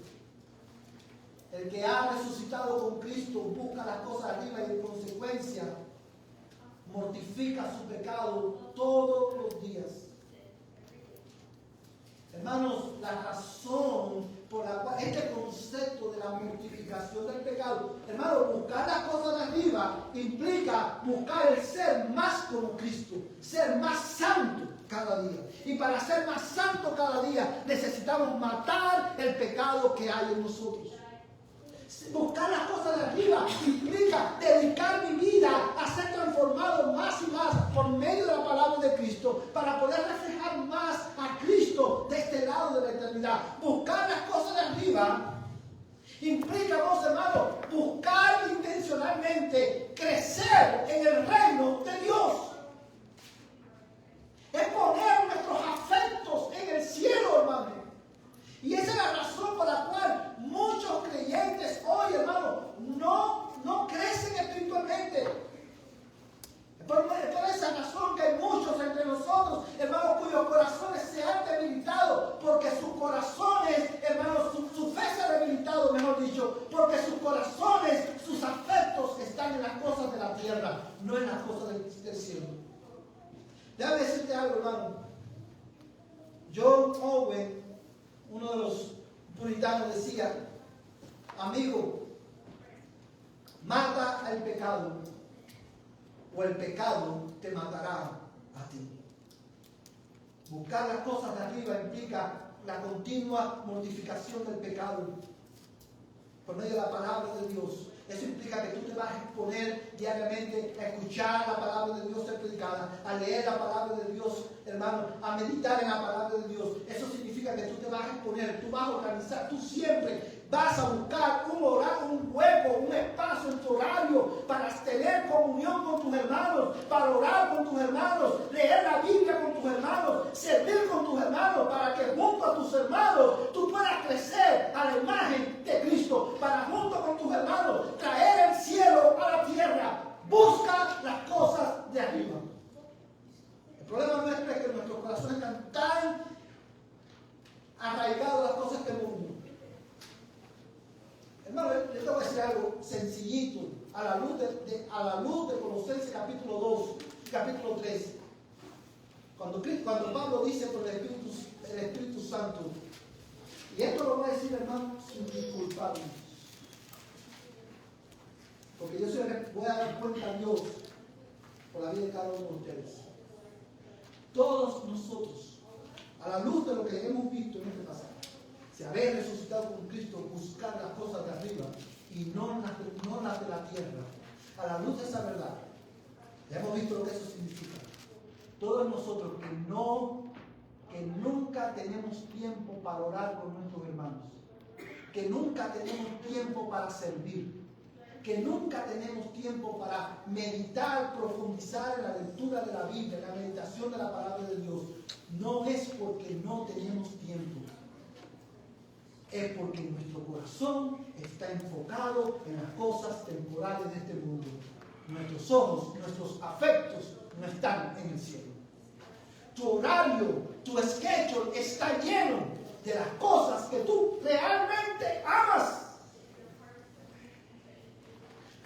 El que ha resucitado con Cristo busca las cosas arriba y en consecuencia mortifica su pecado todos los días. Hermanos, la razón por la cual este concepto de la mortificación del pecado, hermanos, buscar las cosas de arriba implica buscar el ser más como Cristo, ser más santo cada día. Y para ser más santo cada día necesitamos matar el pecado que hay en nosotros. Buscar las cosas de arriba implica dedicar mi vida a ser transformado más y más por medio de la palabra de Cristo para poder reflejar más a Cristo de este lado de la eternidad. Buscar las cosas de arriba implica, vos hermanos, buscar intencionalmente crecer en el reino de Dios. Es poner nuestros afectos en el cielo, hermano. Y esa es la razón por la cual muchos creyentes hoy, hermano, no crecen espiritualmente. Por esa razón que hay muchos entre nosotros, hermanos, cuyos corazones se han debilitado, porque sus corazones, hermanos, su fe se ha debilitado, mejor dicho, porque sus corazones, sus afectos están en las cosas de la tierra, no en las cosas del cielo. Déjame decirte algo, hermano. John Owen, uno de los puritanos, decía: amigo, mata al pecado o el pecado te matará a ti. Buscar las cosas de arriba implica la continua mortificación del pecado por medio de la palabra de Dios. Eso implica que tú te vas a exponer diariamente a escuchar la palabra de Dios ser predicada, a leer la palabra de Dios, hermano, a meditar en la palabra de Dios. Eso significa que tú te vas a exponer, tú vas a organizar, tú siempre vas a buscar un hueco, un espacio en tu horario para tener comunión con tus hermanos, para orar con tus hermanos, leer la Biblia con tus hermanos, servir con tus hermanos, para que junto a tus hermanos tú puedas crecer a la imagen de Cristo, para junto con tus hermanos traer el cielo a la tierra. Busca las cosas de arriba. El problema nuestro es que nuestros corazones están tan arraigados a las cosas del mundo. Hermano, les tengo que decir algo sencillito a la luz de Colosenses capítulo 2 y capítulo 3. Cuando Pablo dice por el Espíritu Santo, y esto lo voy a decir, hermano, sin disculparme, porque yo voy a dar cuenta a Dios por la vida de cada uno de ustedes. Todos nosotros, a la luz de lo que hemos visto en este pasaje, si habéis resucitado con Cristo, buscar las cosas de arriba y no las de la tierra. A la luz de esa verdad, ya hemos visto lo que eso significa. Todos nosotros que nunca tenemos tiempo para orar con nuestros hermanos, que nunca tenemos tiempo para servir, que nunca tenemos tiempo para meditar, profundizar en la lectura de la Biblia, en la meditación de la palabra de Dios, no es porque no tenemos tiempo. Es porque nuestro corazón está enfocado en las cosas temporales de este mundo. Nuestros ojos, nuestros afectos no están en el cielo. Tu horario, tu schedule está lleno de las cosas que tú realmente amas.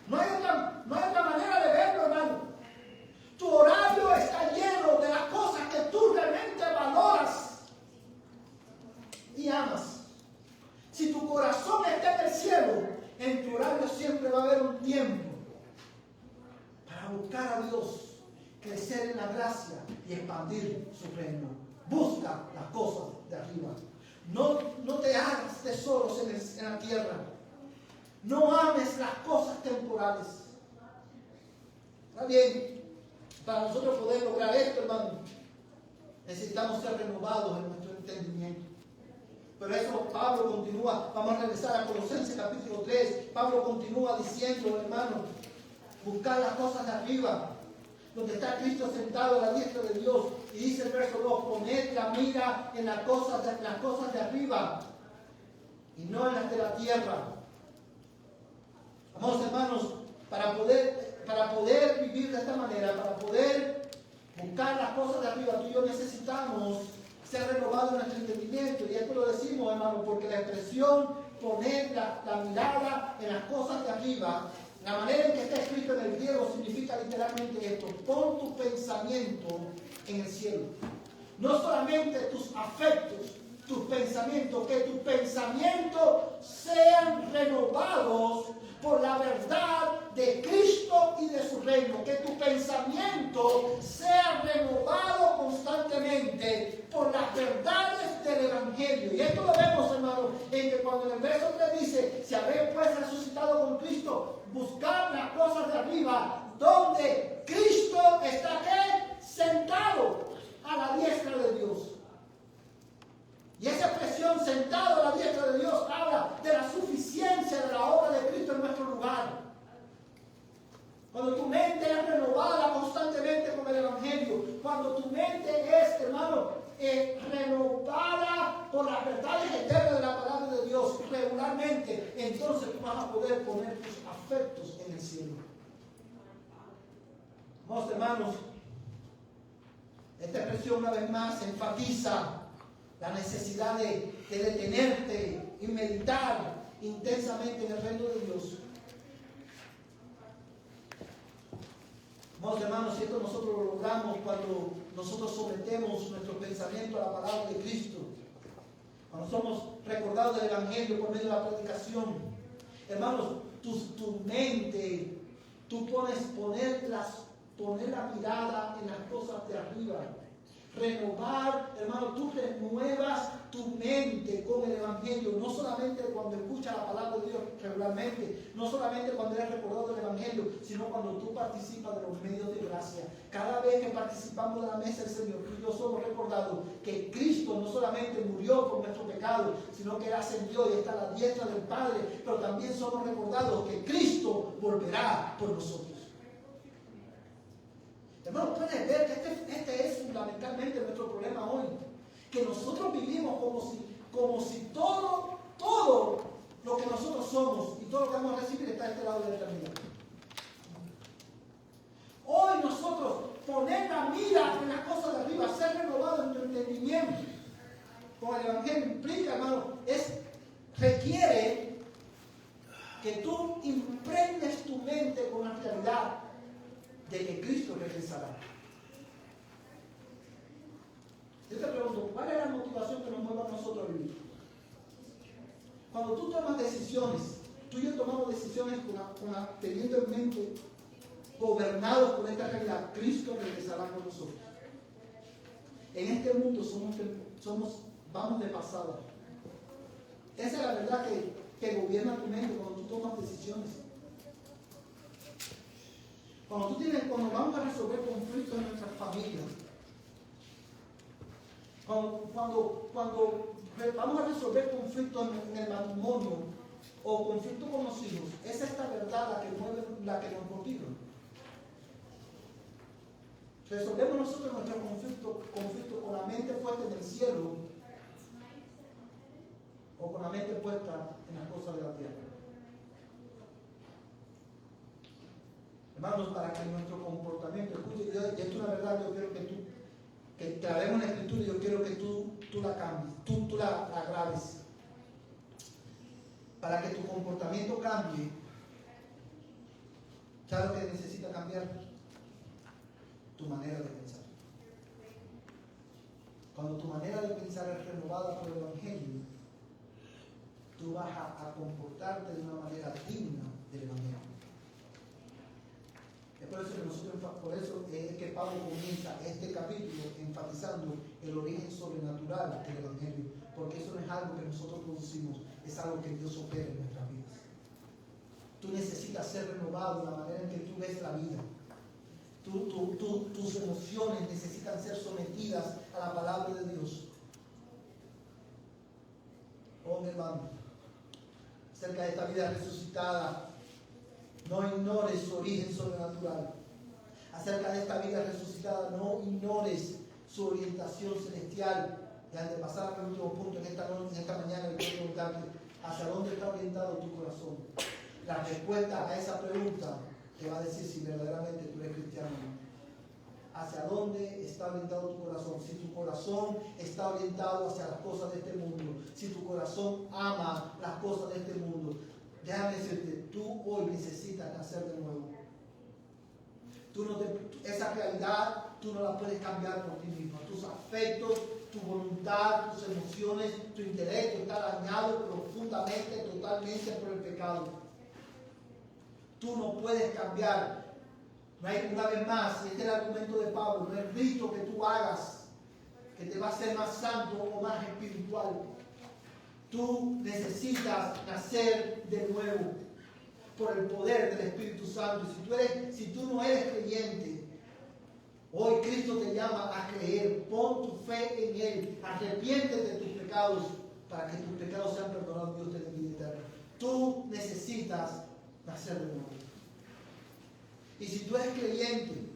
No hay otra manera de verlo, hermano. Tu horario está lleno de las cosas que tú realmente valoras y amas. Si tu corazón está en el cielo, en tu horario siempre va a haber un tiempo para buscar a Dios, crecer en la gracia y expandir su reino. Busca las cosas de arriba. No te hagas tesoros en la tierra. No ames las cosas temporales. Está bien, para nosotros poder lograr esto, hermano, necesitamos ser renovados en nuestro entendimiento. Pero eso Pablo continúa, vamos a regresar a Colosenses capítulo 3, Pablo continúa diciendo, hermano, buscar las cosas de arriba, donde está Cristo sentado a la diestra de Dios, y dice el verso 2, poned la mira en las cosas de arriba, y no en las de la tierra. Amados hermanos, para poder vivir de esta manera, para poder buscar las cosas de arriba, tú y yo necesitamos ser renovado en nuestro entendimiento. Y esto lo decimos, hermano, porque la expresión poner la mirada en las cosas de arriba, la manera en que está escrito en el griego significa literalmente esto: pon tu pensamiento en el cielo. No solamente tus afectos, tus pensamientos, que tus pensamientos sean renovados por la verdad de Cristo y de su reino, que tu pensamiento sea renovado constantemente por las verdades del Evangelio. Y esto lo vemos, hermano, en que cuando en el verso 3 dice: si habéis pues resucitado con Cristo, buscad las cosas de arriba, donde Cristo está ¿qué? Sentado a la diestra de Dios. Y esa expresión, sentado a la diestra de Dios, habla de la suficiencia de la obra de Cristo en nuestro lugar. Cuando tu mente es renovada constantemente con el Evangelio, cuando tu mente es, hermano, renovada por las verdades eternas de la palabra de Dios regularmente, entonces tú vas a poder poner tus afectos en el cielo. Vamos, hermanos, esta expresión una vez más enfatiza la necesidad de detenerte y meditar intensamente en el reino de Dios. Vamos, hermanos, si esto nosotros lo logramos cuando nosotros sometemos nuestro pensamiento a la palabra de Cristo, cuando somos recordados del Evangelio por medio de la predicación, hermanos, tu mente, tú poner la mirada en las cosas de arriba. Renovar, hermano, tú renuevas tu mente con el Evangelio, no solamente cuando escuchas la palabra de Dios regularmente, no solamente cuando eres recordado del Evangelio, sino cuando tú participas de los medios de gracia. Cada vez que participamos de la mesa del Señor, tú y yo somos recordados que Cristo no solamente murió por nuestro pecado, sino que Él ascendió y está a la diestra del Padre, pero también somos recordados que Cristo volverá por nosotros. Hermano, puedes ver que este es fundamentalmente nuestro problema hoy. Que nosotros vivimos como si todo lo que nosotros somos y todo lo que vamos a recibir está a este lado de la eternidad. Hoy nosotros poner la mira en las cosas de arriba, ser renovado en tu entendimiento con el Evangelio implica, hermano, requiere que tú impregnes tu mente con la realidad de que Cristo regresará. Yo te pregunto, ¿cuál es la motivación que nos mueve a nosotros a vivir? Cuando tú tomas decisiones, tú y yo tomamos decisiones teniendo en mente, gobernados por esta realidad, Cristo regresará con nosotros. En este mundo vamos de pasada. Esa es la verdad que gobierna tu mente cuando tú tomas decisiones. Cuando vamos a resolver conflictos en nuestras familias, cuando vamos a resolver conflictos en el matrimonio o conflictos con los hijos, es esta verdad la que nos motiva. Resolvemos nosotros nuestro conflicto con la mente puesta en el cielo o con la mente puesta en las cosas de la tierra. Hermanos, para que nuestro comportamiento, escuche, y esto es una verdad, yo quiero que te la vemos en la Escritura y yo quiero que tú la cambies, tú la agraves. Para que tu comportamiento cambie, ¿sabes lo que necesita cambiar? Tu manera de pensar. Cuando tu manera de pensar es renovada por el Evangelio, tú vas a comportarte de una manera digna del Evangelio. Es por eso es que Pablo comienza este capítulo enfatizando el origen sobrenatural del Evangelio, porque eso no es algo que nosotros producimos, es algo que Dios opera en nuestras vidas. Tú necesitas ser renovado en la manera en que tú ves la vida. Tus emociones necesitan ser sometidas a la palabra de Dios. Oh, mi hermano, acerca de esta vida resucitada, no ignores su origen sobrenatural. Acerca de esta vida resucitada, no ignores su orientación celestial. Y antes de pasar al último punto en esta mañana, quiero preguntarte, ¿hacia dónde está orientado tu corazón? La respuesta a esa pregunta te va a decir si verdaderamente tú eres cristiano o no. hacia dónde está orientado tu corazón. Si tu corazón está orientado hacia las cosas de este mundo, si tu corazón ama las cosas de este mundo, déjame decirte, tú hoy necesitas nacer de nuevo. Esa realidad tú no la puedes cambiar por ti mismo. Tus afectos, tu voluntad, tus emociones, tu intelecto está dañado profundamente, totalmente por el pecado. Tú no puedes cambiar. No hay, una vez más, este es el argumento de Pablo, no es rito que tú hagas que te va a hacer más santo o más espiritual. Tú necesitas nacer de nuevo por el poder del Espíritu Santo. Si tú no eres creyente, hoy Cristo te llama a creer. Pon tu fe en Él. Arrepiéntete de tus pecados para que tus pecados sean perdonados. Dios te dé vida eterna. Tú necesitas nacer de nuevo. Y si tú eres creyente,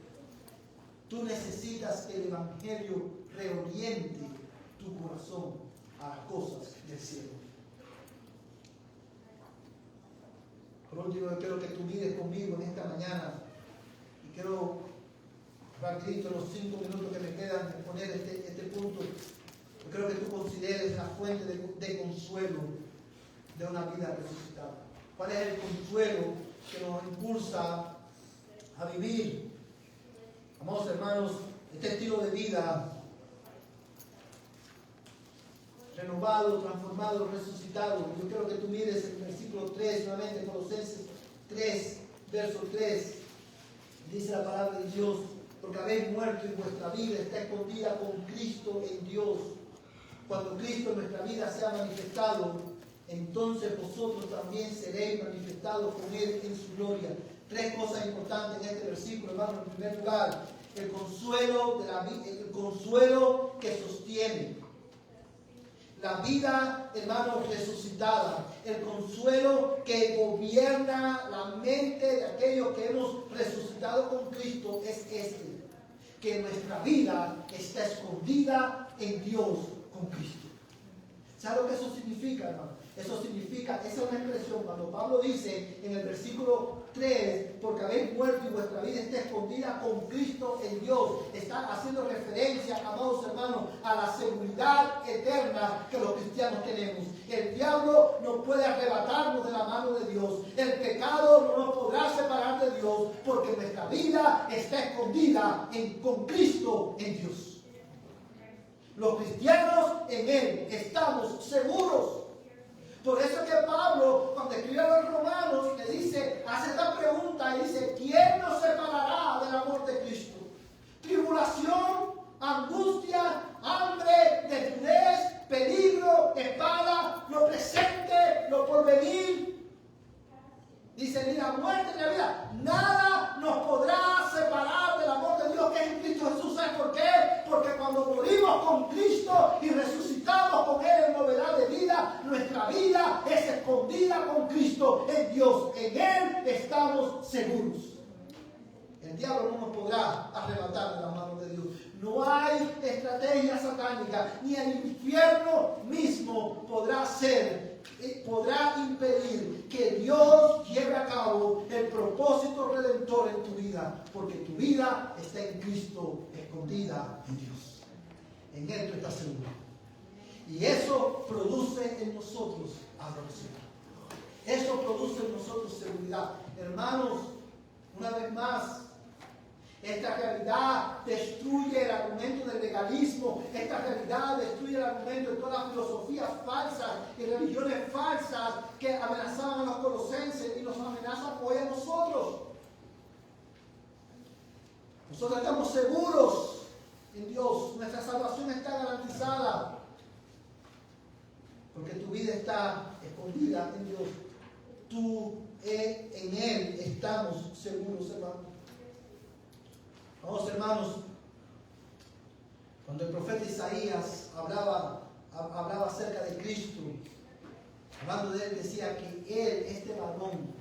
tú necesitas que el Evangelio reoriente tu corazón a las cosas del cielo. Por último, yo quiero que tú mires conmigo en esta mañana y quiero rapidito en los 5 minutos que me quedan exponer este punto. Yo creo que tú consideres la fuente de consuelo de una vida resucitada. ¿Cuál es el consuelo que nos impulsa a vivir? Amados hermanos, este estilo de vida renovado, transformado, resucitado. Yo quiero que tú mires el versículo 3, nuevamente, Colosenses 3, verso 3. Dice la palabra de Dios: porque habéis muerto y vuestra vida está escondida con Cristo en Dios. Cuando Cristo en nuestra vida sea manifestado, entonces vosotros también seréis manifestados con Él en su gloria. 3 cosas importantes en este versículo, hermano. En primer lugar, el consuelo el consuelo que sostiene. La vida, hermanos, resucitada. El consuelo que gobierna la mente de aquellos que hemos resucitado con Cristo es este: que nuestra vida está escondida en Dios con Cristo. ¿Sabe lo que eso significa, hermano? Eso significa, esa es una expresión, cuando Pablo dice en el versículo 3, porque habéis muerto y vuestra vida está escondida con Cristo en Dios, está haciendo referencia, amados hermanos, a la seguridad eterna que los cristianos tenemos. El diablo no puede arrebatarnos de la mano de Dios, el pecado no nos podrá separar de Dios, porque nuestra vida está escondida con Cristo en Dios. Los cristianos en Él estamos seguros. Por eso es que Pablo, cuando escribe a los romanos, le dice, hace esta pregunta y dice: ¿quién nos separará del amor de Cristo? Tribulación, angustia, hambre, desnudez, peligro, espada, lo presente, lo porvenir. Dice, ni la muerte ni la vida, nada nos podrá separar del amor de Dios que es en Cristo Jesús. ¿Sabes por qué? Porque cuando morimos con Cristo y resucitamos con Él en novedad de vida, nuestra vida es escondida con Cristo en Dios. En Él estamos seguros. El diablo no nos podrá arrebatar de las manos de Dios. No hay estrategia satánica, ni el infierno mismo podrá impedir que Dios lleve a cabo el propósito redentor en tu vida, porque tu vida está en Cristo, escondida en Dios. En Él tú estás seguro. Y eso produce en nosotros adoración. Eso produce en nosotros seguridad. Hermanos, una vez más, esta realidad destruye el argumento del legalismo. Esta realidad destruye el argumento de todas las filosofías falsas y religiones falsas que amenazaban a los colosenses y nos amenazan hoy a nosotros. Nosotros estamos seguros en Dios. Nuestra salvación está garantizada, porque tu vida está escondida en Dios. En Él estamos seguros, hermanos. Vamos, hermanos, cuando el profeta Isaías hablaba acerca de Cristo, hablando de Él, decía que Él, este varón,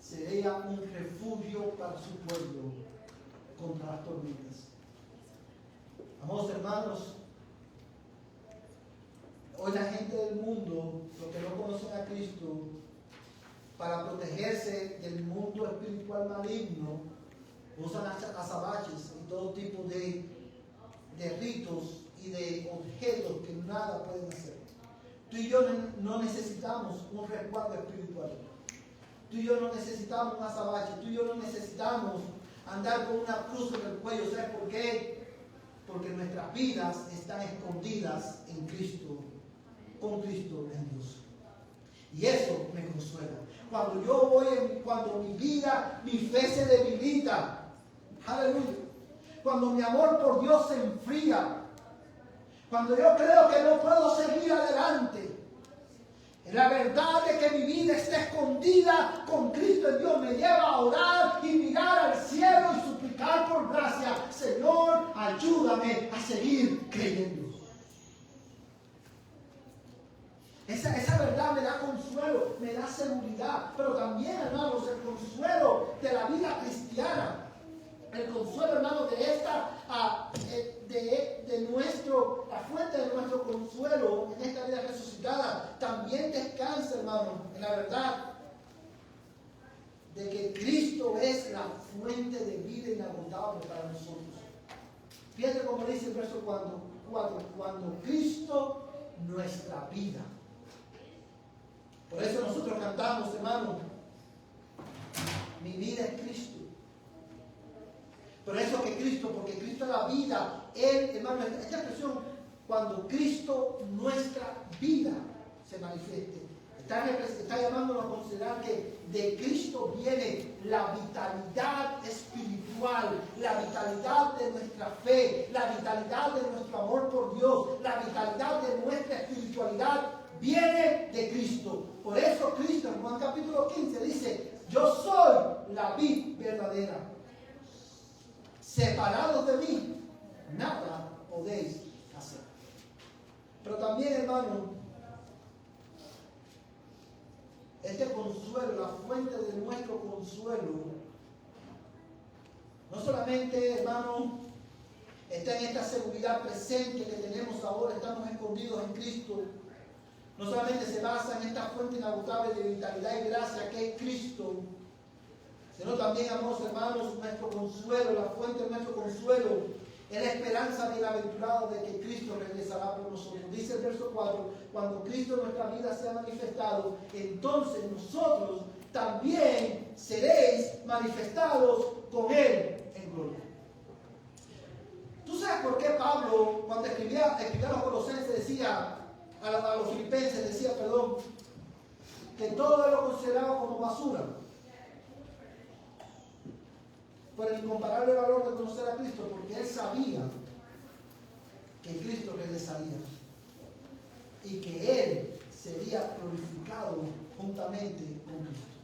sería un refugio para su pueblo contra las tormentas. Amados hermanos, hoy la gente del mundo, los que no conocen a Cristo, para protegerse del mundo espiritual maligno, usan azabaches y todo tipo de ritos y de objetos que nada pueden hacer. Tú y yo no necesitamos un resguardo espiritual. Tú y yo no necesitamos un azabache. Tú y yo no necesitamos andar con una cruz en el cuello. ¿Sabes por qué? Porque nuestras vidas están escondidas en Cristo, con Cristo en Dios. Y eso me consuela. Cuando mi vida, mi fe se debilita, aleluya. Cuando mi amor por Dios se enfría, cuando yo creo que no puedo seguir adelante, la verdad de que mi vida está escondida con Cristo en Dios me lleva a orar y mirar al cielo y suplicar por gracia. Señor, ayúdame a seguir creyendo. Esa verdad me da consuelo, me da seguridad, pero también, hermanos, el consuelo de la vida cristiana, el consuelo, hermanos, la fuente de nuestro consuelo en esta vida resucitada, también descansa, hermanos, en la verdad de que Cristo es la fuente de vida inagotable para nosotros. Fíjate cómo dice el verso 4, cuando Cristo nuestra vida. Por eso nosotros cantamos, hermano, mi vida es Cristo. Por eso que Cristo, porque Cristo es la vida. Él, hermano, esta expresión, cuando Cristo nuestra vida se manifieste, está llamándonos a considerar que de Cristo viene la vitalidad espiritual, la vitalidad de nuestra fe, la vitalidad de nuestro amor por Dios, la vitalidad de nuestra espiritualidad viene de Cristo. Por eso Cristo en Juan capítulo 15 dice, yo soy la vid verdadera. Separados de mí, nada podéis hacer. Pero también, hermano, este consuelo, la fuente de nuestro consuelo, no solamente, hermano, está en esta seguridad presente que tenemos ahora, estamos escondidos en Cristo. No solamente se basa en esta fuente inagotable de vitalidad y gracia que es Cristo, sino también, amados hermanos, nuestro consuelo, la fuente de nuestro consuelo es la esperanza bienaventurada de que Cristo regresará por nosotros. Dice el verso 4, cuando Cristo en nuestra vida sea manifestado, entonces nosotros también seréis manifestados con Él en gloria. ¿Tú sabes por qué Pablo, cuando escribía a los Colosenses, decía, a los Filipenses, decía, que todo lo consideraba como basura por el incomparable valor de conocer a Cristo? Porque él sabía que Cristo regresaría y que él sería glorificado juntamente con Cristo.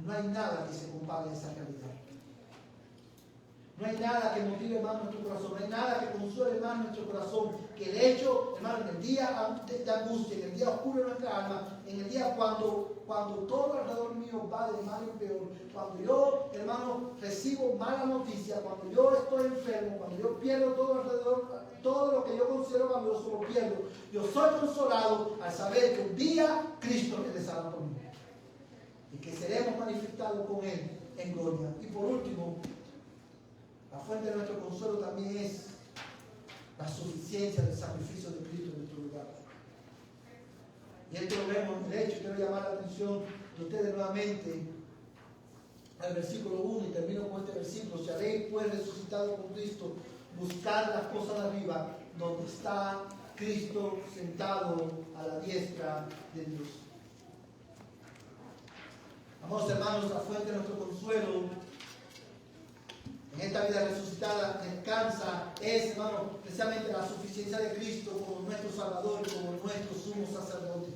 No hay nada que se compare a esa realidad. No hay nada que motive más nuestro corazón, no hay nada que consuele más nuestro corazón que el hecho, hermano, en el día de angustia, en el día oscuro de nuestra alma, en el día cuando todo alrededor mío va de mal en peor, cuando yo, hermano, recibo mala noticia, cuando yo estoy enfermo, cuando yo pierdo todo alrededor, todo lo que yo considero valioso lo pierdo, yo soy consolado al saber que un día Cristo regresará por mí y que seremos manifestados con Él en gloria. Y por último, la fuente de nuestro consuelo también es la suficiencia del sacrificio de Cristo en nuestro lugar. Y esto lo vemos, de hecho, quiero llamar la atención de ustedes nuevamente al versículo 1 y termino con este versículo. Si habéis pues resucitado con Cristo, buscad las cosas de arriba, donde está Cristo sentado a la diestra de Dios. Amados hermanos, la fuente de nuestro consuelo en esta vida resucitada descansa, es, hermano, precisamente la suficiencia de Cristo como nuestro Salvador y como nuestro sumo sacerdote.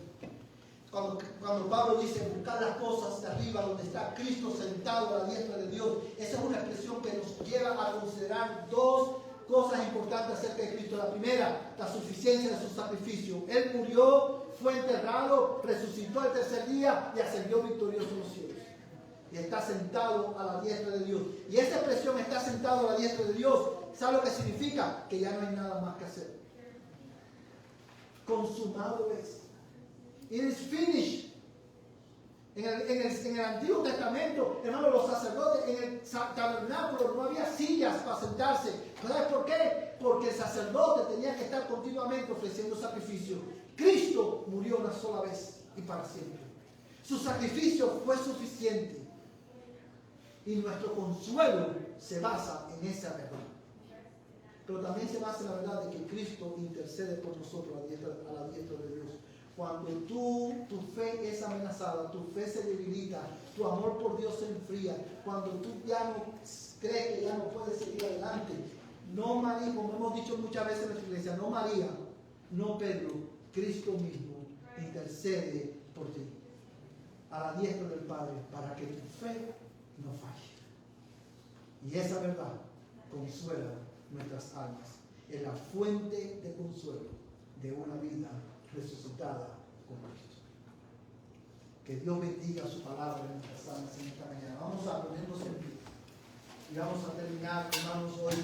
Cuando Pablo dice buscar las cosas de arriba donde está Cristo sentado a la diestra de Dios, esa es una expresión que nos lleva a considerar dos cosas importantes acerca de Cristo. La primera, la suficiencia de su sacrificio. Él murió, fue enterrado, resucitó al tercer día y ascendió victorioso a los cielos. Y está sentado a la diestra de Dios. Y esa expresión, está sentado a la diestra de Dios, ¿sabe lo que significa? Que ya no hay nada más que hacer. Consumado es. It is finished. En el Antiguo Testamento, hermanos, los sacerdotes, en el tabernáculo no había sillas para sentarse. ¿Sabes por qué? Porque el sacerdote tenía que estar continuamente ofreciendo sacrificio. Cristo murió una sola vez y para siempre. Su sacrificio fue suficiente. Y nuestro consuelo se basa en esa verdad. Pero también se basa en la verdad de que Cristo intercede por nosotros a la diestra de Dios. Cuando tu fe es amenazada, tu fe se debilita, tu amor por Dios se enfría, cuando tú ya no crees que ya no puedes seguir adelante, no María, como hemos dicho muchas veces en nuestra iglesia, no María, no Pedro, Cristo mismo intercede por ti a la diestra del Padre para que tu fe no falle. Y esa verdad consuela nuestras almas. Es la fuente de consuelo de una vida resucitada con Cristo. Que Dios bendiga su palabra en nuestras almas en esta mañana. Vamos a ponernos en pie y vamos a terminar, hermanos, hoy.